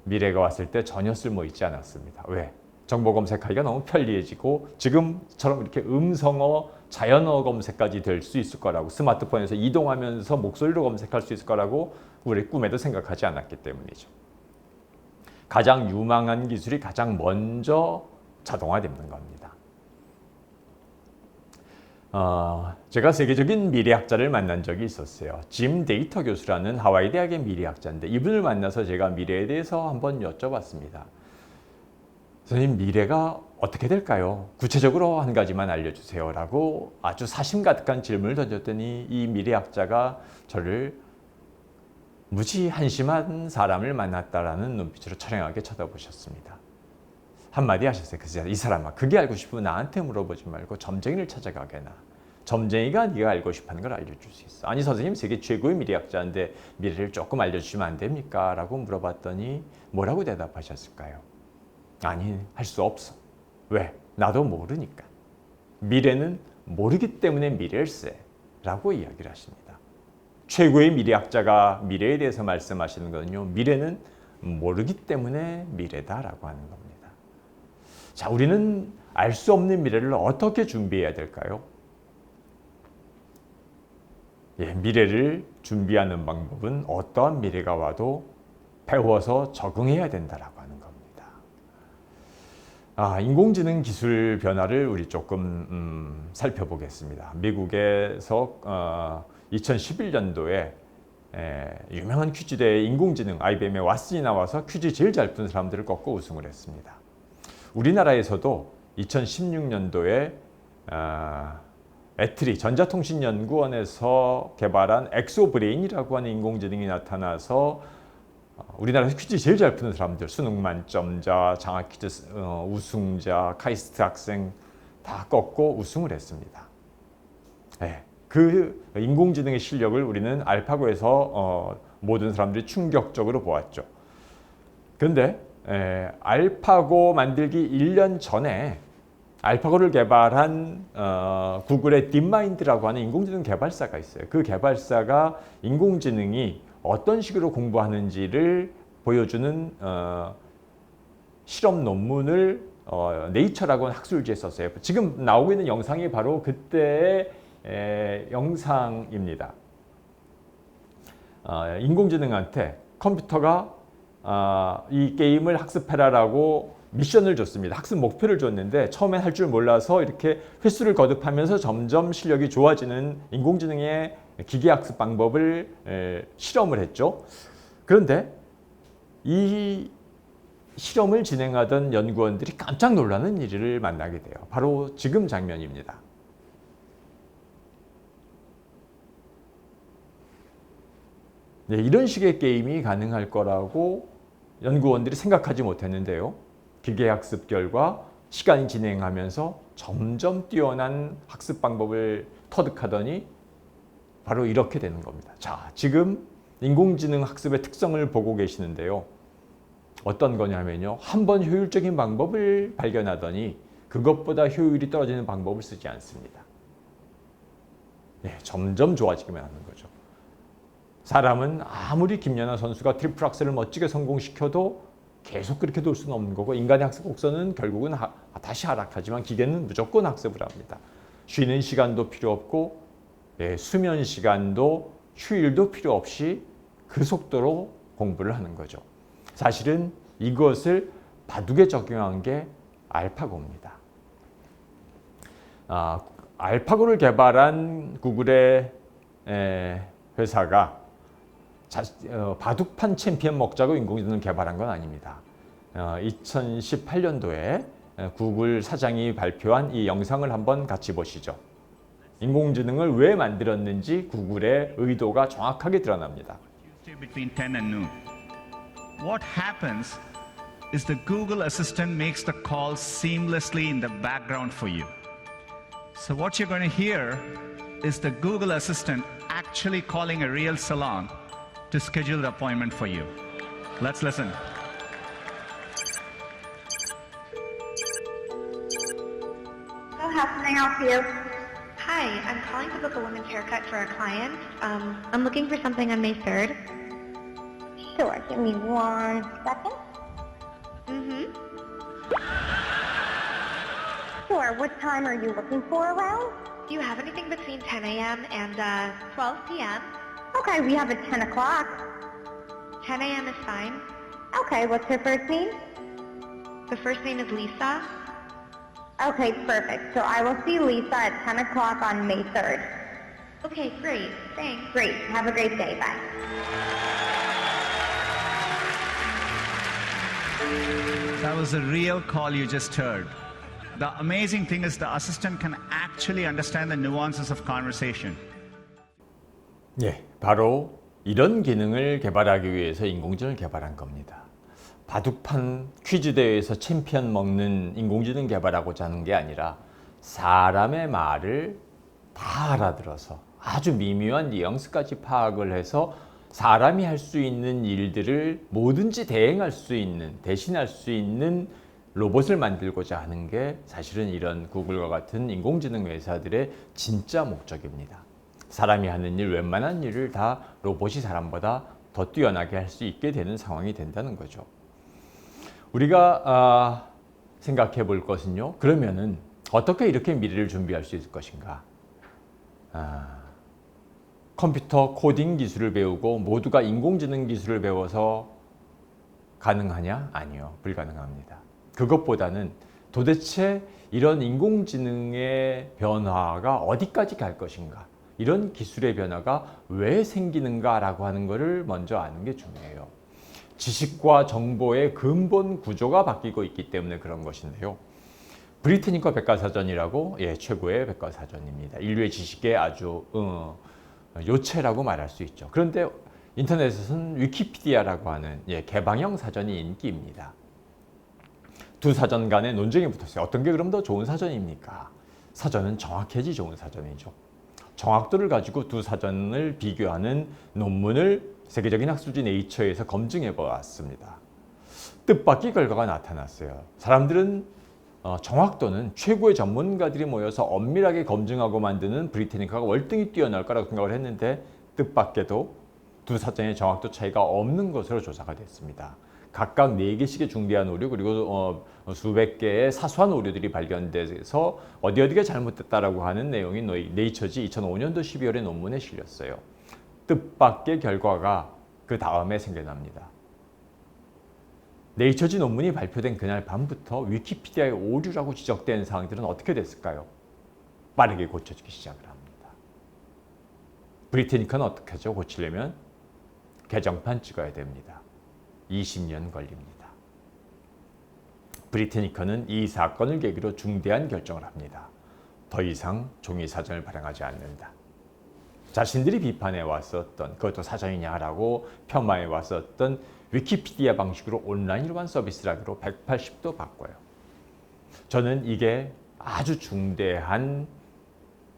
미래가 왔을 때 전혀 쓸모 있지 않았습니다. 왜? 정보 검색하기가 너무 편리해지고 지금처럼 이렇게 음성어, 자연어 검색까지 될 수 있을 거라고, 스마트폰에서 이동하면서 목소리로 검색할 수 있을 거라고 우리 꿈에도 생각하지 않았기 때문이죠. 가장 유망한 기술이 가장 먼저 자동화되는 겁니다. 제가 세계적인 미래학자를 만난 적이 있었어요. 짐 데이터 교수라는 하와이 대학의 미래학자인데 이분을 만나서 제가 미래에 대해서 한번 여쭤봤습니다. 선생님, 미래가 어떻게 될까요? 구체적으로 한 가지만 알려주세요 라고 아주 사심 가득한 질문을 던졌더니 이 미래학자가 저를 무지 한심한 사람을 만났다라는 눈빛으로 처량하게 쳐다보셨습니다. 한마디 하셨어요. 그래서 이 사람아, 그게 알고 싶으면 나한테 물어보지 말고 점쟁이를 찾아가게나. 점쟁이가 네가 알고 싶어하는 걸 알려줄 수 있어. 아니 선생님, 세계 최고의 미래학자인데 미래를 조금 알려주시면 안 됩니까? 라고 물어봤더니 뭐라고 대답하셨을까요? 아니, 할 수 없어. 왜? 나도 모르니까. 미래는 모르기 때문에 미래일세 라고 이야기를 하십니다. 최고의 미래학자가 미래에 대해서 말씀하시는 거는요, 미래는 모르기 때문에 미래다라고 하는 겁니다. 자, 우리는 알 수 없는 미래를 어떻게 준비해야 될까요? 미래를 준비하는 방법은 어떠한 미래가 와도 배워서 적응해야 된다라고 하는 겁니다. 인공지능 기술 변화를 우리 조금 살펴보겠습니다. 미국에서 2011년도에 유명한 퀴즈대회 인공지능 IBM의 왓슨이 나와서 퀴즈 제일 잘 푼 사람들을 꺾고 우승을 했습니다. 우리나라에서도 2016년도에 애트리 전자통신연구원에서 개발한 엑소브레인이라고 하는 인공지능이 나타나서 우리나라에서 퀴즈 제일 잘 푸는 사람들, 수능 만점자, 장학 퀴즈 우승자, 카이스트 학생 다 꺾고 우승을 했습니다. 그 인공지능의 실력을 우리는 알파고에서 모든 사람들이 충격적으로 보았죠. 그런데 알파고 만들기 1년 전에 알파고를 개발한 구글의 딥마인드라고 하는 인공지능 개발사가 있어요. 그 개발사가 인공지능이 어떤 식으로 공부하는지를 보여주는 실험 논문을 네이처라고 하는 학술지에 썼어요. 지금 나오고 있는 영상이 바로 그때의 영상입니다. 인공지능한테 컴퓨터가 이 게임을 학습해라라고 미션을 줬습니다. 학습 목표를 줬는데 처음엔 할 줄 몰라서 이렇게 횟수를 거듭하면서 점점 실력이 좋아지는 인공지능의 기계학습 방법을 실험을 했죠. 그런데 이 실험을 진행하던 연구원들이 깜짝 놀라는 일을 만나게 돼요. 바로 지금 장면입니다. 이런 식의 게임이 가능할 거라고 연구원들이 생각하지 못했는데요. 기계학습 결과 시간이 진행하면서 점점 뛰어난 학습 방법을 터득하더니 바로 이렇게 되는 겁니다. 자, 지금 인공지능 학습의 특성을 보고 계시는데요. 어떤 거냐면요. 한번 효율적인 방법을 발견하더니 그것보다 효율이 떨어지는 방법을 쓰지 않습니다. 점점 좋아지기만 하는 거죠. 사람은 아무리 김연아 선수가 트리플 악셀을 멋지게 성공시켜도 계속 그렇게 돌 수는 없는 거고, 인간의 학습 곡선은 결국은 다시 하락하지만 기계는 무조건 학습을 합니다. 쉬는 시간도 필요 없고 수면 시간도 휴일도 필요 없이 그 속도로 공부를 하는 거죠. 사실은 이것을 바둑에 적용한 게 알파고입니다. 알파고를 개발한 구글의 회사가 바둑판 챔피언 먹자고 인공지능을 개발한 건 아닙니다. 2018년도에 구글 사장이 발표한 이 영상을 한번 같이 보시죠. 인공지능을 왜 만들었는지 구글의 의도가 정확하게 드러납니다. Between 10 and noon. What happens is the Google Assistant makes the call seamlessly in the background for you. So what you're going to hear is the Google Assistant actually calling a real salon to schedule the appointment for you. Let's listen. So how can I help you? Hi, I'm calling to book a women's haircut for a client. I'm looking for something on May 3rd. Sure, give me 1 second. Mm-hmm. Sure, what time are you looking for around? Do you have anything between 10 a.m. and 12 p.m.? Okay, we have a 10 o'clock. 10 a.m. is fine. Okay, what's her first name? The first name is Lisa. Okay, perfect. So I will see Lisa at 10 o'clock on May 3rd. Okay, great. Thanks. Great, have a great day, bye. That was a real call you just heard. The amazing thing is the assistant can actually understand the nuances of conversation. 예, 바로 이런 기능을 개발하기 위해서 인공지능을 개발한 겁니다. 바둑판 퀴즈 대회에서 챔피언 먹는 인공지능 개발하고자 하는 게 아니라 사람의 말을 다 알아들어서 아주 미묘한 뉘앙스까지 파악을 해서 사람이 할 수 있는 일들을 뭐든지 대행할 수 있는, 대신할 수 있는 로봇을 만들고자 하는 게 사실은 이런 구글과 같은 인공지능 회사들의 진짜 목적입니다. 사람이 하는 일, 웬만한 일을 다 로봇이 사람보다 더 뛰어나게 할 수 있게 되는 상황이 된다는 거죠. 우리가 생각해 볼 것은요. 그러면은 어떻게 이렇게 미래를 준비할 수 있을 것인가? 컴퓨터 코딩 기술을 배우고 모두가 인공지능 기술을 배워서 가능하냐? 아니요. 불가능합니다. 그것보다는 도대체 이런 인공지능의 변화가 어디까지 갈 것인가? 이런 기술의 변화가 왜 생기는가라고 하는 것을 먼저 아는 게 중요해요. 지식과 정보의 근본 구조가 바뀌고 있기 때문에 그런 것인데요. 브리트니커 백과사전이라고 최고의 백과사전입니다. 인류의 지식의 아주 요체라고 말할 수 있죠. 그런데 인터넷에서는 위키피디아라고 하는 개방형 사전이 인기입니다. 두 사전 간에 논쟁이 붙었어요. 어떤 게 그럼 더 좋은 사전입니까? 사전은 정확해지 좋은 사전이죠. 정확도를 가지고 두 사전을 비교하는 논문을 세계적인 학술지 네이처에서 검증해 보았습니다. 뜻밖의 결과가 나타났어요. 사람들은 정확도는 최고의 전문가들이 모여서 엄밀하게 검증하고 만드는 브리테니카가 월등히 뛰어날 거라고 생각을 했는데 뜻밖에도 두 사전의 정확도 차이가 없는 것으로 조사가 됐습니다. 각각 4개씩의 중대한 오류 그리고 수백 개의 사소한 오류들이 발견돼서 어디가 잘못됐다라고 하는 내용이 네이처지 2005년도 12월에 논문에 실렸어요. 뜻밖의 결과가 그 다음에 생겨납니다. 네이처지 논문이 발표된 그날 밤부터 위키피디아의 오류라고 지적된 사항들은 어떻게 됐을까요? 빠르게 고쳐지기 시작을 합니다. 브리테니카는 어떻게 하죠? 고치려면 개정판 찍어야 됩니다. 20년 걸립니다. 브리테니커는 이 사건을 계기로 중대한 결정을 합니다. 더 이상 종이 사전을 발행하지 않는다. 자신들이 비판해 왔었던 그것도 사전이냐라고 폄하해 왔었던 위키피디아 방식으로 온라인으로 한 서비스라기로 180도 바꿔요. 저는 이게 아주 중대한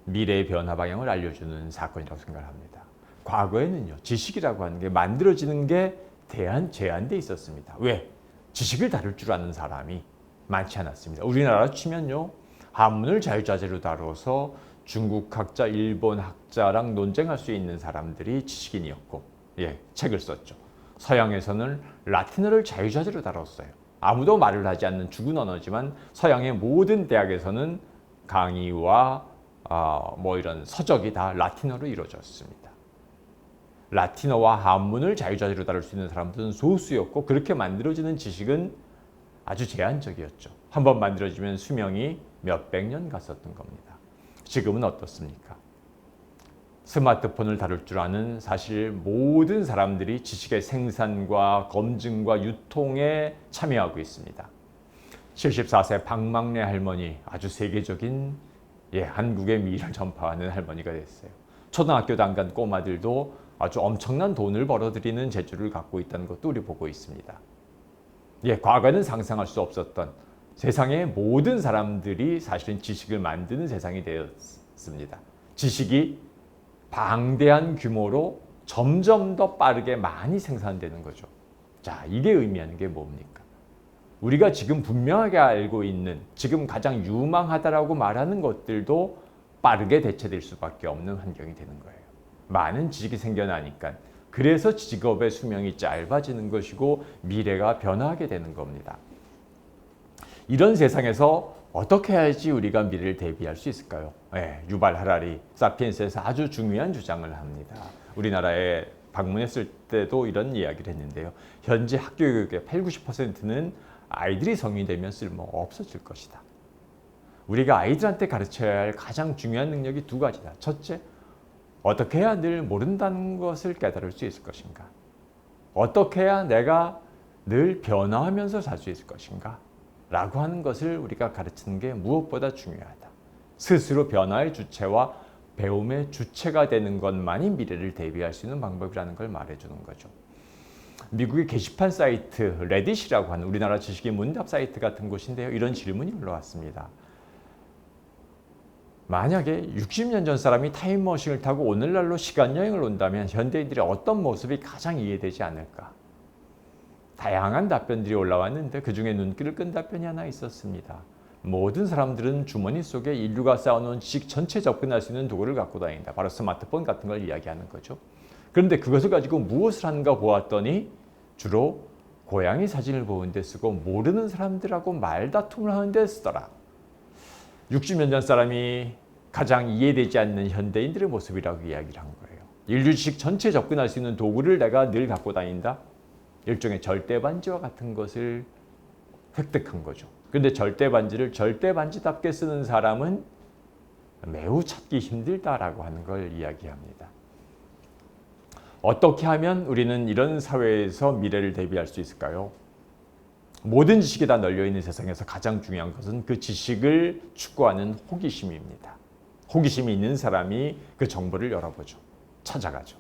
미래의 변화 방향을 알려주는 사건이라고 생각을 합니다. 과거에는요, 지식이라고 하는 게 만들어지는 게 제한돼 있었습니다. 왜? 지식을 다룰 줄 아는 사람이 많지 않았습니다. 우리나라 치면요, 한문을 자유자재로 다뤄서 중국 학자, 일본 학자랑 논쟁할 수 있는 사람들이 지식인이었고, 책을 썼죠. 서양에서는 라틴어를 자유자재로 다뤘어요. 아무도 말을 하지 않는 죽은 언어지만 서양의 모든 대학에서는 강의와 이런 서적이 다 라틴어로 이루어졌습니다. 라틴어와 한문을 자유자재로 다룰 수 있는 사람들은 소수였고 그렇게 만들어지는 지식은 아주 제한적이었죠. 한번 만들어지면 수명이 몇백 년 갔었던 겁니다. 지금은 어떻습니까? 스마트폰을 다룰 줄 아는 사실 모든 사람들이 지식의 생산과 검증과 유통에 참여하고 있습니다. 74세 박막래 할머니, 아주 세계적인 한국의 미를 전파하는 할머니가 됐어요. 초등학교도 안 간 꼬마들도 아주 엄청난 돈을 벌어들이는 재주를 갖고 있다는 것도 우리 보고 있습니다. 과거에는 상상할 수 없었던 세상의 모든 사람들이 사실은 지식을 만드는 세상이 되었습니다. 지식이 방대한 규모로 점점 더 빠르게 많이 생산되는 거죠. 자, 이게 의미하는 게 뭡니까? 우리가 지금 분명하게 알고 있는, 지금 가장 유망하다라고 말하는 것들도 빠르게 대체될 수밖에 없는 환경이 되는 거예요. 많은 지식이 생겨나니까. 그래서 직업의 수명이 짧아지는 것이고 미래가 변화하게 되는 겁니다. 이런 세상에서 어떻게 해야지 우리가 미래를 대비할 수 있을까요? 유발 하라리, 사피엔스에서 아주 중요한 주장을 합니다. 우리나라에 방문했을 때도 이런 이야기를 했는데요. 현재 학교 교육의 80-90%는 아이들이 성인이 되면 쓸모 없어질 것이다. 우리가 아이들한테 가르쳐야 할 가장 중요한 능력이 두 가지다. 첫째, 어떻게 해야 늘 모른다는 것을 깨달을 수 있을 것인가? 어떻게 해야 내가 늘 변화하면서 살 수 있을 것인가? 라고 하는 것을 우리가 가르치는 게 무엇보다 중요하다. 스스로 변화의 주체와 배움의 주체가 되는 것만이 미래를 대비할 수 있는 방법이라는 걸 말해주는 거죠. 미국의 게시판 사이트 레딧이라고 하는 우리나라 지식인 문답 사이트 같은 곳인데요. 이런 질문이 올라왔습니다. 만약에 60년 전 사람이 타임머신을 타고 오늘날로 시간여행을 온다면 현대인들의 어떤 모습이 가장 이해되지 않을까? 다양한 답변들이 올라왔는데 그중에 눈길을 끈 답변이 하나 있었습니다. 모든 사람들은 주머니 속에 인류가 쌓아놓은 지식 전체에 접근할 수 있는 도구를 갖고 다닌다. 바로 스마트폰 같은 걸 이야기하는 거죠. 그런데 그것을 가지고 무엇을 하는가 보았더니 주로 고양이 사진을 보는데 쓰고 모르는 사람들하고 말다툼을 하는데 쓰더라. 60년 전 사람이 가장 이해되지 않는 현대인들의 모습이라고 이야기를 한 거예요. 인류 지식 전체에 접근할 수 있는 도구를 내가 늘 갖고 다닌다. 일종의 절대반지와 같은 것을 획득한 거죠. 그런데 절대반지를 절대반지답게 쓰는 사람은 매우 찾기 힘들다라고 하는 걸 이야기합니다. 어떻게 하면 우리는 이런 사회에서 미래를 대비할 수 있을까요? 모든 지식이 다 널려있는 세상에서 가장 중요한 것은 그 지식을 추구하는 호기심입니다. 호기심이 있는 사람이 그 정보를 열어보죠. 찾아가죠.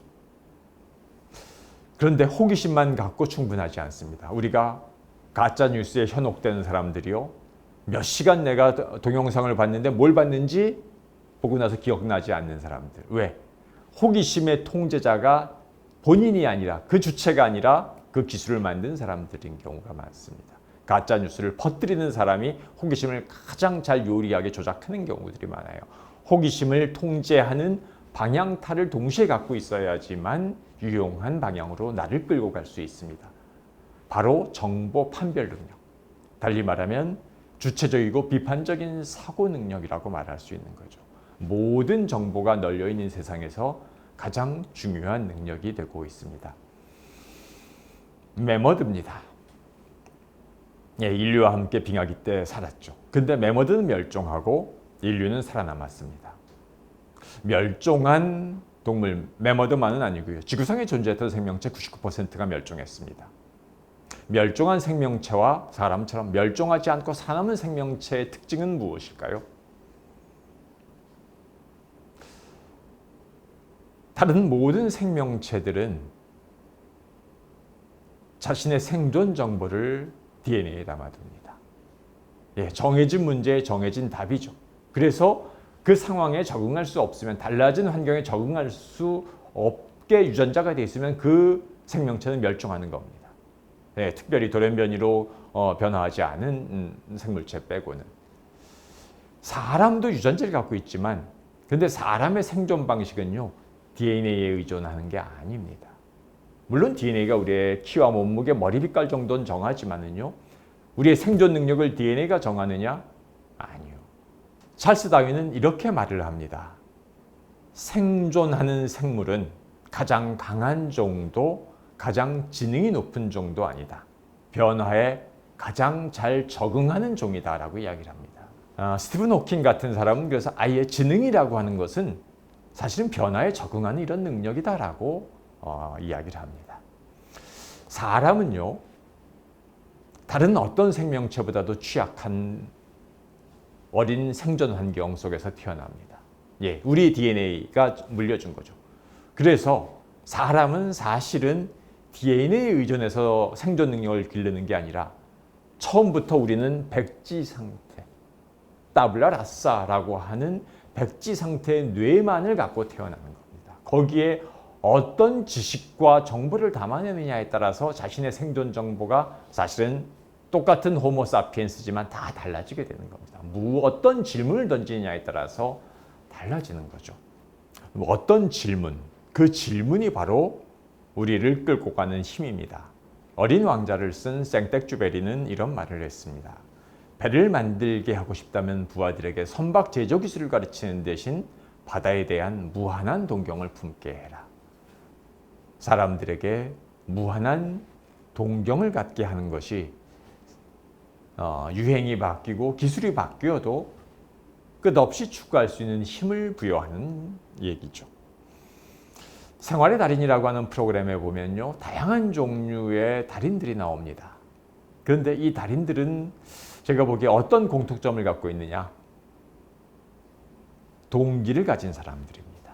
그런데 호기심만 갖고 충분하지 않습니다. 우리가 가짜 뉴스에 현혹되는 사람들이요. 몇 시간 내가 동영상을 봤는데 뭘 봤는지 보고 나서 기억나지 않는 사람들. 왜? 호기심의 통제자가 본인이 아니라 그 주체가 아니라 그 기술을 만든 사람들인 경우가 많습니다. 가짜 뉴스를 퍼뜨리는 사람이 호기심을 가장 잘 요리하게 조작하는 경우들이 많아요. 호기심을 통제하는 방향타를 동시에 갖고 있어야지만 유용한 방향으로 나를 끌고 갈 수 있습니다. 바로 정보 판별 능력. 달리 말하면 주체적이고 비판적인 사고 능력이라고 말할 수 있는 거죠. 모든 정보가 널려 있는 세상에서 가장 중요한 능력이 되고 있습니다. 메머드입니다. 인류와 함께 빙하기 때 살았죠. 근데 메머드는 멸종하고 인류는 살아남았습니다. 멸종한 동물, 메머드만은 아니고요. 지구상에 존재했던 생명체 99%가 멸종했습니다. 멸종한 생명체와 사람처럼 멸종하지 않고 살아남은 생명체의 특징은 무엇일까요? 다른 모든 생명체들은 자신의 생존 정보를 DNA에 담아둡니다. 정해진 문제에 정해진 답이죠. 그래서 그 상황에 적응할 수 없으면, 달라진 환경에 적응할 수 없게 유전자가 돼 있으면 그 생명체는 멸종하는 겁니다. 특별히 돌연변이로 변화하지 않은 생물체 빼고는. 사람도 유전자를 갖고 있지만, 근데 사람의 생존 방식은요, DNA에 의존하는 게 아닙니다. 물론 DNA가 우리의 키와 몸무게, 머리 빛깔 정도는 정하지만은요, 우리의 생존 능력을 DNA가 정하느냐? 아니요. 찰스 다윈은 이렇게 말을 합니다. 생존하는 생물은 가장 강한 정도, 가장 지능이 높은 정도 아니다. 변화에 가장 잘 적응하는 종이다라고 이야기를 합니다. 스티븐 호킹 같은 사람은 그래서 아예 지능이라고 하는 것은 사실은 변화에 적응하는 이런 능력이다라고 이야기를 합니다. 사람은요, 다른 어떤 생명체보다도 취약한 어린 생존 환경 속에서 태어납니다. 우리 DNA가 물려준 거죠. 그래서 사람은 사실은 DNA에 의존해서 생존 능력을 기르는 게 아니라 처음부터 우리는 백지 상태, 따블라 라사라고 하는 백지 상태의 뇌만을 갖고 태어나는 겁니다. 거기에 어떤 지식과 정보를 담아내느냐에 따라서 자신의 생존 정보가 사실은 똑같은 호모사피엔스지만 다 달라지게 되는 겁니다. 어떤 질문을 던지느냐에 따라서 달라지는 거죠. 어떤 질문, 그 질문이 바로 우리를 끌고 가는 힘입니다. 어린 왕자를 쓴 생텍쥐베리는 이런 말을 했습니다. 배를 만들게 하고 싶다면 부하들에게 선박 제조 기술을 가르치는 대신 바다에 대한 무한한 동경을 품게 해라. 사람들에게 무한한 동경을 갖게 하는 것이 유행이 바뀌고 기술이 바뀌어도 끝없이 추구할 수 있는 힘을 부여하는 얘기죠. 생활의 달인이라고 하는 프로그램에 보면요, 다양한 종류의 달인들이 나옵니다. 그런데 이 달인들은 제가 보기에 어떤 공통점을 갖고 있느냐? 동기를 가진 사람들입니다.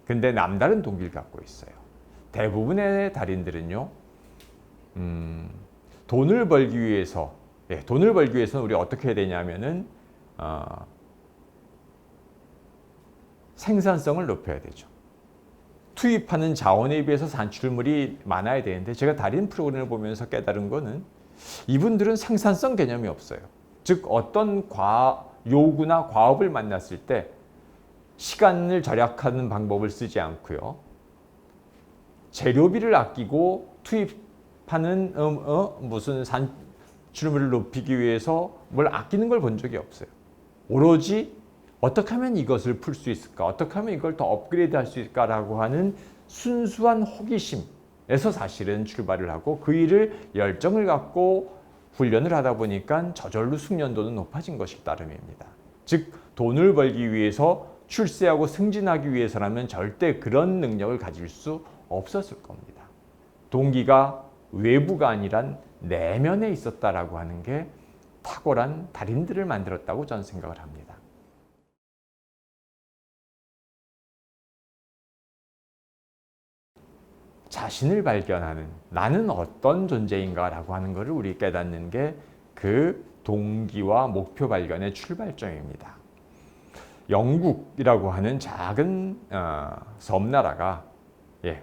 근데 남다른 동기를 갖고 있어요. 대부분의 달인들은요, 돈을 벌기 위해서, 돈을 벌기 위해서는 우리 어떻게 해야 되냐면은 생산성을 높여야 되죠. 투입하는 자원에 비해서 산출물이 많아야 되는데, 제가 달인 프로그램을 보면서 깨달은 거는 이분들은 생산성 개념이 없어요. 즉 어떤 요구나 과업을 만났을 때 시간을 절약하는 방법을 쓰지 않고요, 재료비를 아끼고 투입하는 무슨 산출물을 높이기 위해서 뭘 아끼는 걸 본 적이 없어요. 오로지 어떻게 하면 이것을 풀 수 있을까? 어떻게 하면 이걸 더 업그레이드 할 수 있을까라고 하는 순수한 호기심에서 사실은 출발을 하고 그 일을 열정을 갖고 훈련을 하다 보니까 저절로 숙련도는 높아진 것이 따름입니다. 즉 돈을 벌기 위해서 출세하고 승진하기 위해서라면 절대 그런 능력을 가질 수 없었을 겁니다. 동기가 외부가 아니란 내면에 있었다라고 하는 게 탁월한 달인들을 만들었다고 저는 생각을 합니다. 자신을 발견하는, 나는 어떤 존재인가라고 하는 것을 우리 깨닫는 게 그 동기와 목표 발견의 출발점입니다. 영국이라고 하는 작은 섬나라가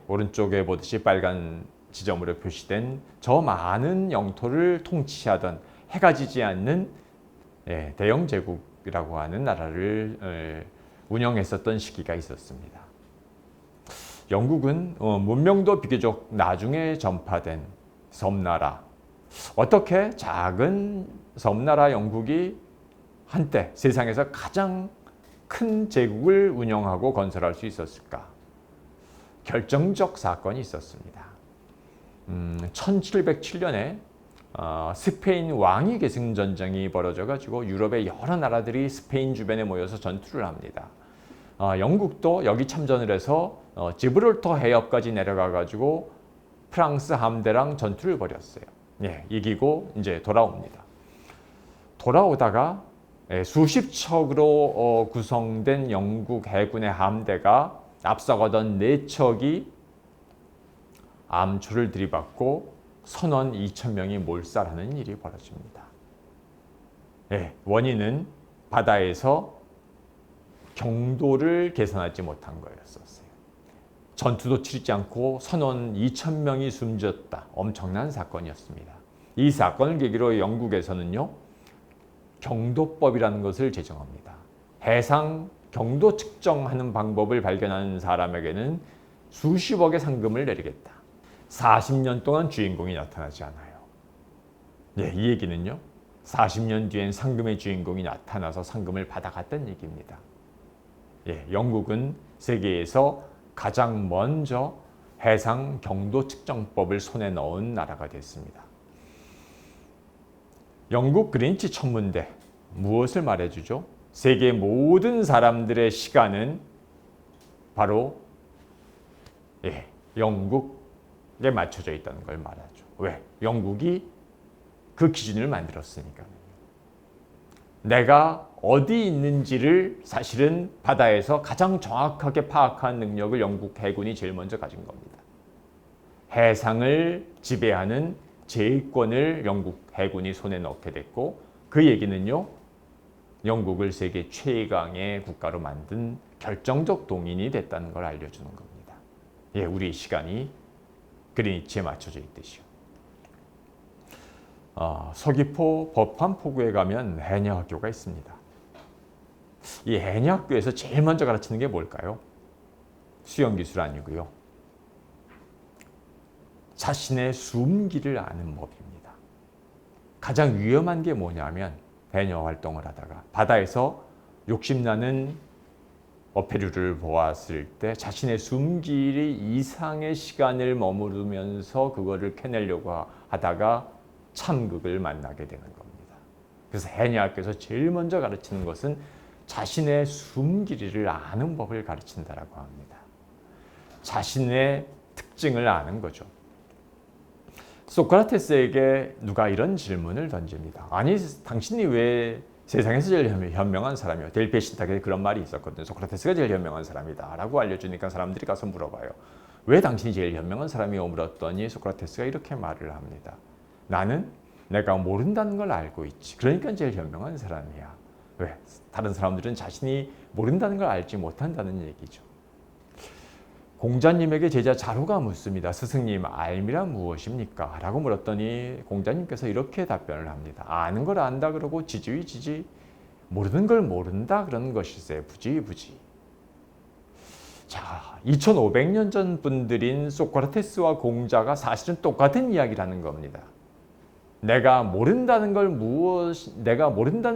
오른쪽에 보듯이 빨간 지점으로 표시된 저 많은 영토를 통치하던 해가 지지 않는 대영 제국이라고 하는 나라를 운영했었던 시기가 있었습니다. 영국은 문명도 비교적 나중에 전파된 섬나라, 어떻게 작은 섬나라 영국이 한때 세상에서 가장 큰 제국을 운영하고 건설할 수 있었을까? 결정적 사건이 있었습니다. 1707년에 스페인 왕위 계승 전쟁이 벌어져 가지고 유럽의 여러 나라들이 스페인 주변에 모여서 전투를 합니다. 영국도 여기 참전을 해서 지브롤터 해협까지 내려가 가지고 프랑스 함대랑 전투를 벌였어요. 이기고 이제 돌아옵니다. 돌아오다가 수십 척으로 구성된 영국 해군의 함대가 앞서가던 4척이 암초를 들이받고 선원 2,000명이 몰살하는 일이 벌어집니다. 원인은 바다에서 경도를 개선하지 못한 거였었어요. 전투도 치르지 않고 선원 2,000명이 숨졌다. 엄청난 사건이었습니다. 이 사건을 계기로 영국에서는요, 경도법이라는 것을 제정합니다. 해상 경도 측정하는 방법을 발견하는 사람에게는 수십억의 상금을 내리겠다. 40년 동안 주인공이 나타나지 않아요. 이 얘기는요, 40년 뒤엔 상금의 주인공이 나타나서 상금을 받아갔다는 얘기입니다. 영국은 세계에서 가장 먼저 해상 경도 측정법을 손에 넣은 나라가 됐습니다. 영국 그린치 천문대, 무엇을 말해주죠? 세계 모든 사람들의 시간은 바로 영국에 맞춰져 있다는 걸 말하죠. 왜? 영국이 그 기준을 만들었으니까. 내가 어디 있는지를 사실은 바다에서 가장 정확하게 파악하는 능력을 영국 해군이 제일 먼저 가진 겁니다. 해상을 지배하는 제권을 영국 해군이 손에 넣게 됐고 그 얘기는요. 영국을 세계 최강의 국가로 만든 결정적 동인이 됐다는 걸 알려주는 겁니다. 예, 우리 시간이 그린위치에 맞춰져 있듯이요. 서귀포 법한포구에 가면 해녀학교가 있습니다. 이 해녀학교에서 제일 먼저 가르치는 게 뭘까요? 수영기술 아니고요. 자신의 숨기를 아는 법입니다. 가장 위험한 게 뭐냐면 해녀 활동을 하다가 바다에서 욕심나는 어패류를 보았을 때 자신의 숨길 이상의 시간을 머무르면서 그거를 캐내려고 하다가 참극을 만나게 되는 겁니다. 그래서 해녀학교에서 제일 먼저 가르치는 것은 자신의 숨길이를 아는 법을 가르친다라고 합니다. 자신의 특징을 아는 거죠. 소크라테스에게 누가 이런 질문을 던집니다. 아니, 당신이 왜 세상에서 제일 현명한 사람이요? 델피의 신탁에 그런 말이 있었거든요. 소크라테스가 제일 현명한 사람이다 라고 알려주니까 사람들이 가서 물어봐요. 왜 당신이 제일 현명한 사람이요? 물었더니 소크라테스가 이렇게 말을 합니다. 나는 내가 모른다는 걸 알고 있지. 그러니까 제일 현명한 사람이야. 왜? 다른 사람들은 자신이 모른다는 걸 알지 못한다는 얘기죠. 공자님에게 제자 자루가 묻습니다. 스승님, 알미란 무엇입니까? 라고 물었더니 공자님께서 이렇게 답변을 합니다. 아는 걸 안다 그러고 지지위지지, 모르는 걸 모른다 그러는 것일세 부지부지. 자, 2500년 전 분들인 소크라테스와 공자가 사실은 똑같은 이야기라는 겁니다. 내가 모른다는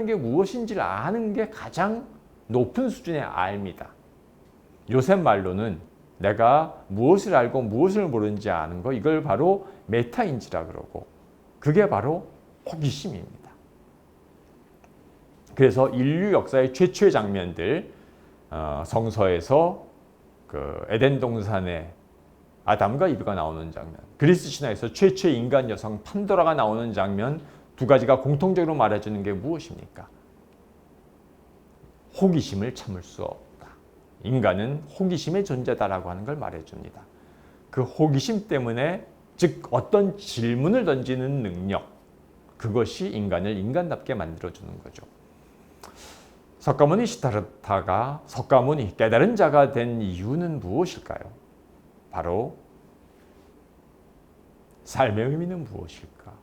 게 무엇인지를 아는 게 가장 높은 수준의 알미다. 요새 말로는 내가 무엇을 알고 무엇을 모르는지 아는 거, 이걸 바로 메타인지라 그러고, 그게 바로 호기심입니다. 그래서 인류 역사의 최초의 장면들, 성서에서 그 에덴 동산에 아담과 이브가 나오는 장면, 그리스 신화에서 최초의 인간 여성 판도라가 나오는 장면, 두 가지가 공통적으로 말해주는 게 무엇입니까? 호기심을 참을 수 없다. 인간은 호기심의 존재다라고 하는 걸 말해줍니다. 그 호기심 때문에, 즉 어떤 질문을 던지는 능력, 그것이 인간을 인간답게 만들어주는 거죠. 석가모니 시타르타가 석가모니, 깨달은 자가 된 이유는 무엇일까요? 바로 삶의 의미는 무엇일까?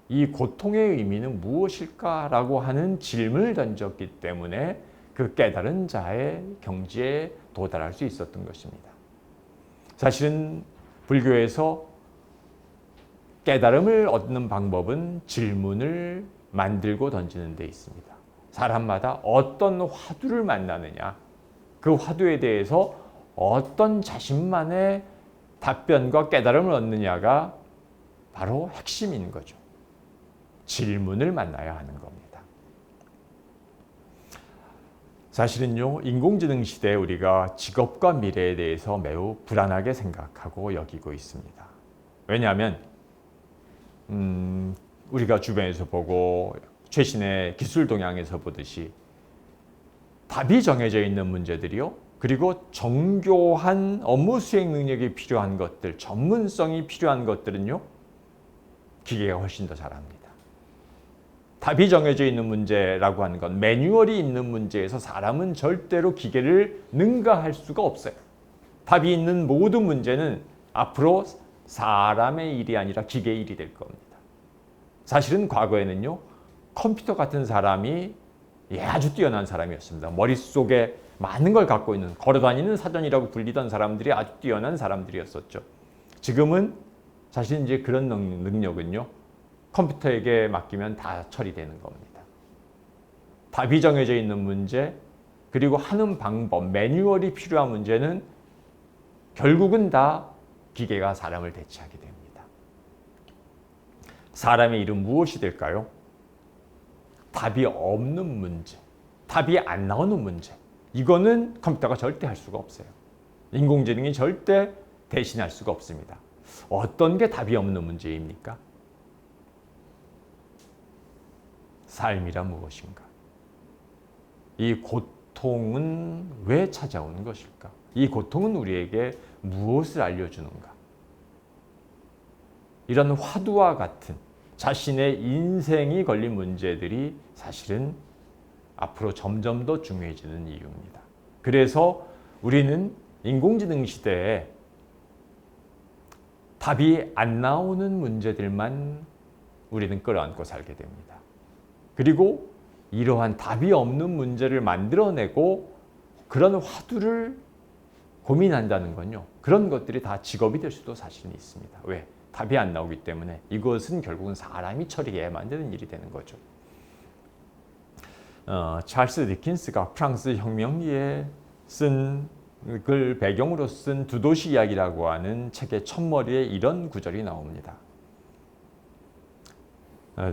이 고통의 의미는 무엇일까라고 하는 질문을 던졌기 때문에 그 깨달은 자의 경지에 도달할 수 있었던 것입니다. 사실은 불교에서 깨달음을 얻는 방법은 질문을 만들고 던지는 데 있습니다. 사람마다 어떤 화두를 만나느냐, 그 화두에 대해서 어떤 자신만의 답변과 깨달음을 얻느냐가 바로 핵심인 거죠. 질문을 만나야 하는 겁니다. 사실은요, 인공지능 시대에 우리가 직업과 미래에 대해서 매우 불안하게 생각하고 여기고 있습니다. 왜냐하면 우리가 주변에서 보고 최신의 기술 동향에서 보듯이 답이 정해져 있는 문제들이요, 그리고 정교한 업무 수행 능력이 필요한 것들, 전문성이 필요한 것들은요, 기계가 훨씬 더 잘합니다. 답이 정해져 있는 문제라고 하는 건, 매뉴얼이 있는 문제에서 사람은 절대로 기계를 능가할 수가 없어요. 답이 있는 모든 문제는 앞으로 사람의 일이 아니라 기계의 일이 될 겁니다. 사실은 과거에는요, 컴퓨터 같은 사람이 아주 뛰어난 사람이었습니다. 머릿속에 많은 걸 갖고 있는, 걸어다니는 사전이라고 불리던 사람들이 아주 뛰어난 사람들이었었죠. 지금은 사실 이제 그런 능력은요, 컴퓨터에게 맡기면 다 처리되는 겁니다. 답이 정해져 있는 문제, 그리고 하는 방법, 매뉴얼이 필요한 문제는 결국은 다 기계가 사람을 대체하게 됩니다. 사람의 일은 무엇이 될까요? 답이 없는 문제, 답이 안 나오는 문제, 이거는 컴퓨터가 절대 할 수가 없어요. 인공지능이 절대 대신할 수가 없습니다. 어떤 게 답이 없는 문제입니까? 삶이란 무엇인가? 이 고통은 왜 찾아오는 것일까? 이 고통은 우리에게 무엇을 알려주는가? 이런 화두와 같은 자신의 인생이 걸린 문제들이 사실은 앞으로 점점 더 중요해지는 이유입니다. 그래서 우리는 인공지능 시대에 답이 안 나오는 문제들만 우리는 끌어안고 살게 됩니다. 그리고 이러한 답이 없는 문제를 만들어내고 그런 화두를 고민한다는 건요. 그런 것들이 다 직업이 될 수도 사실은 있습니다. 왜? 답이 안 나오기 때문에 이것은 결국은 사람이 처리해야만 되는 일이 되는 거죠. 찰스 디킨스가 프랑스 혁명기에 쓴 그걸 배경으로 쓴 두 도시 이야기라고 하는 책의 첫머리에 이런 구절이 나옵니다.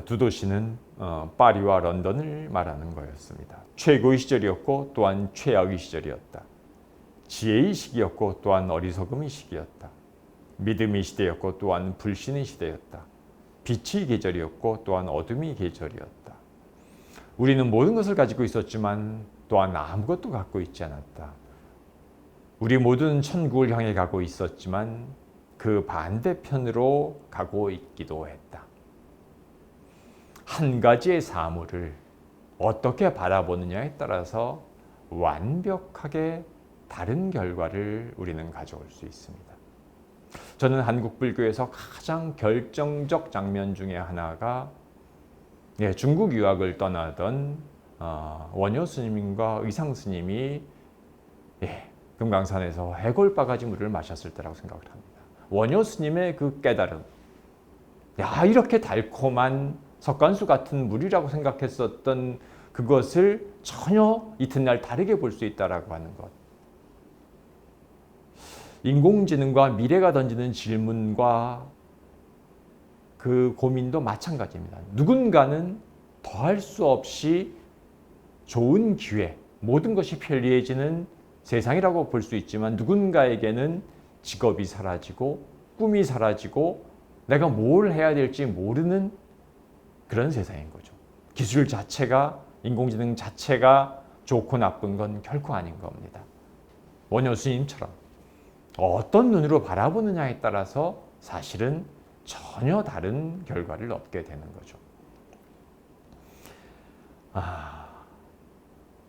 두 도시는 파리와 런던을 말하는 거였습니다. 최고의 시절이었고 또한 최악의 시절이었다. 지혜의 시기였고 또한 어리석음의 시기였다. 믿음의 시대였고 또한 불신의 시대였다. 빛의 계절이었고 또한 어둠의 계절이었다. 우리는 모든 것을 가지고 있었지만 또한 아무것도 갖고 있지 않았다. 우리 모두는 천국을 향해 가고 있었지만 그 반대편으로 가고 있기도 했다. 한 가지의 사물을 어떻게 바라보느냐에 따라서 완벽하게 다른 결과를 우리는 가져올 수 있습니다. 저는 한국 불교에서 가장 결정적 장면 중에 하나가 중국 유학을 떠나던 원효 스님과 의상 스님이 금강산에서 해골바가지 물을 마셨을 때라고 생각을 합니다. 원효 스님의 그 깨달음, 이렇게 달콤한 석간수 같은 물이라고 생각했었던 그것을 전혀 이튿날 다르게 볼 수 있다라고 하는 것. 인공지능과 미래가 던지는 질문과 그 고민도 마찬가지입니다. 누군가는 더할 수 없이 좋은 기회, 모든 것이 편리해지는 세상이라고 볼 수 있지만 누군가에게는 직업이 사라지고 꿈이 사라지고 내가 뭘 해야 될지 모르는 그런 세상인 거죠. 기술 자체가, 인공지능 자체가 좋고 나쁜 건 결코 아닌 겁니다. 원효 스님처럼 어떤 눈으로 바라보느냐에 따라서 사실은 전혀 다른 결과를 얻게 되는 거죠.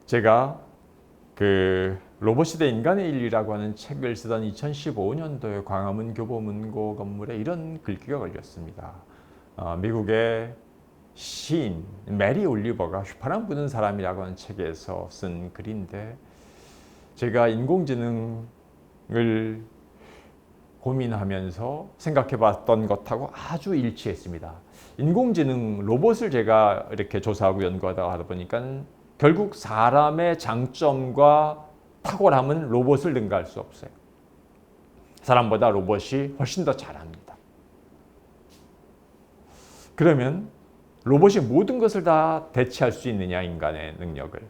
제가 그 로봇시대 인간의 인류라고 하는 책을 쓰던 2015년도에 광화문 교보문고 건물에 이런 글귀가 걸렸습니다. 미국의 시인 메리 올리버가 휘파람 부는 사람이라고 하는 책에서 쓴 글인데, 제가 인공지능을 고민하면서 생각해봤던 것하고 아주 일치했습니다. 인공지능 로봇을 제가 이렇게 조사하고 연구하다 보니까 결국 사람의 장점과 탁월함은 로봇을 능가할 수 없어요. 사람보다 로봇이 훨씬 더 잘합니다. 그러면 로봇이 모든 것을 다 대체할 수 있느냐, 인간의 능력을?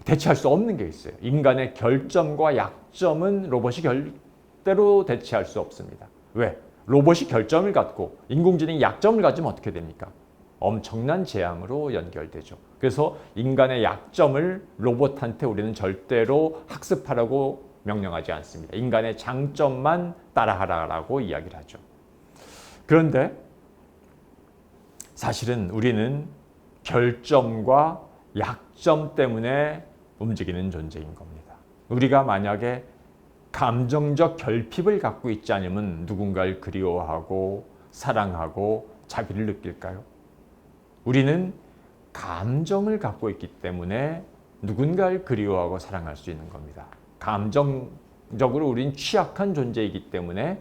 대체할 수 없는 게 있어요. 인간의 결점과 약점은 로봇이 절대로 대체할 수 없습니다. 왜? 로봇이 결점을 갖고 인공지능이 약점을 가지면 어떻게 됩니까? 엄청난 재앙으로 연결되죠. 그래서 인간의 약점을 로봇한테 우리는 절대로 학습하라고 명령하지 않습니다. 인간의 장점만 따라하라고 이야기를 하죠. 그런데 사실은 우리는 결점과 약점 때문에 움직이는 존재인 겁니다. 우리가 만약에 감정적 결핍을 갖고 있지 않으면 누군가를 그리워하고 사랑하고 자비를 느낄까요? 우리는 감정을 갖고 있기 때문에 누군가를 그리워하고 사랑할 수 있는 겁니다. 감정적으로 우리는 취약한 존재이기 때문에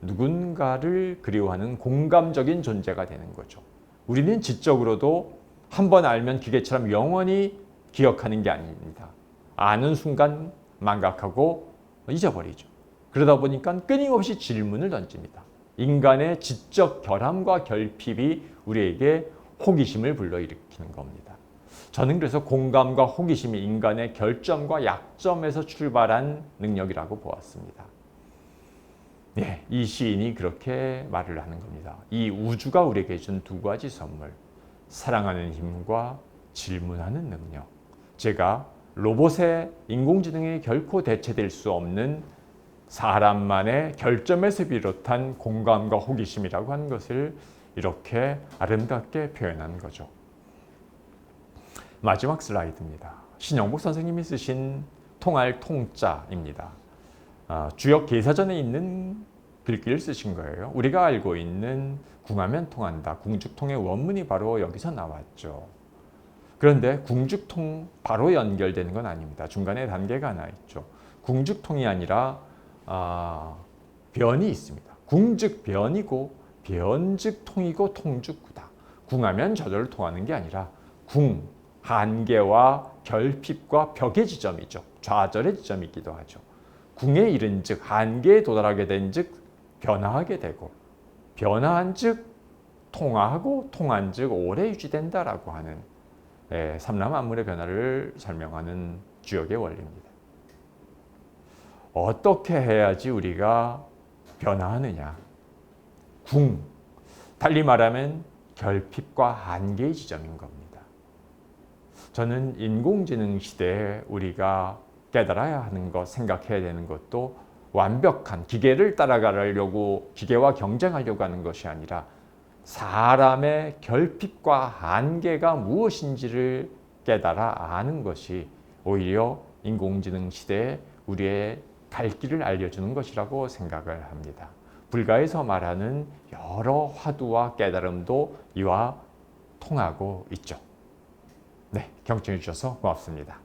누군가를 그리워하는 공감적인 존재가 되는 거죠. 우리는 지적으로도 한번 알면 기계처럼 영원히 기억하는 게 아닙니다. 아는 순간 망각하고 잊어버리죠. 그러다 보니까 끊임없이 질문을 던집니다. 인간의 지적 결함과 결핍이 우리에게 호기심을 불러일으키는 겁니다. 저는 그래서 공감과 호기심이 인간의 결점과 약점에서 출발한 능력이라고 보았습니다. 이 시인이 그렇게 말을 하는 겁니다. 이 우주가 우리에게 준 두 가지 선물, 사랑하는 힘과 질문하는 능력. 제가 로봇의 인공지능에 결코 대체될 수 없는 사람만의 결점에서 비롯한 공감과 호기심이라고 하는 것을 이렇게 아름답게 표현한 거죠. 마지막 슬라이드입니다. 신영복 선생님이 쓰신 통할 통자입니다. 주역 계사전에 있는 글귀를 쓰신 거예요. 우리가 알고 있는 궁하면 통한다. 궁죽통의 원문이 바로 여기서 나왔죠. 그런데 궁죽통 바로 연결되는 건 아닙니다. 중간에 단계가 하나 있죠. 궁죽통이 아니라 변이 있습니다. 궁즉 변이고 변즉 통이고 통즉 구다. 궁하면 저절로 통하는 게 아니라 궁, 한계와 결핍과 벽의 지점이죠. 좌절의 지점이기도 하죠. 궁에 이른 즉 한계에 도달하게 된 즉 변화하게 되고 변화한 즉 통화하고 통한 즉 오래 유지된다라고 하는 삼라만물의 변화를 설명하는 주역의 원리입니다. 어떻게 해야지 우리가 변화하느냐? 궁, 달리 말하면 결핍과 한계의 지점인 겁니다. 저는 인공지능 시대에 우리가 깨달아야 하는 것, 생각해야 되는 것도 완벽한 기계를 따라가려고, 기계와 경쟁하려고 하는 것이 아니라 사람의 결핍과 한계가 무엇인지를 깨달아 아는 것이 오히려 인공지능 시대에 우리의 갈 길을 알려주는 것이라고 생각을 합니다. 불가에서 말하는 여러 화두와 깨달음도 이와 통하고 있죠. 네, 경청해 주셔서 고맙습니다.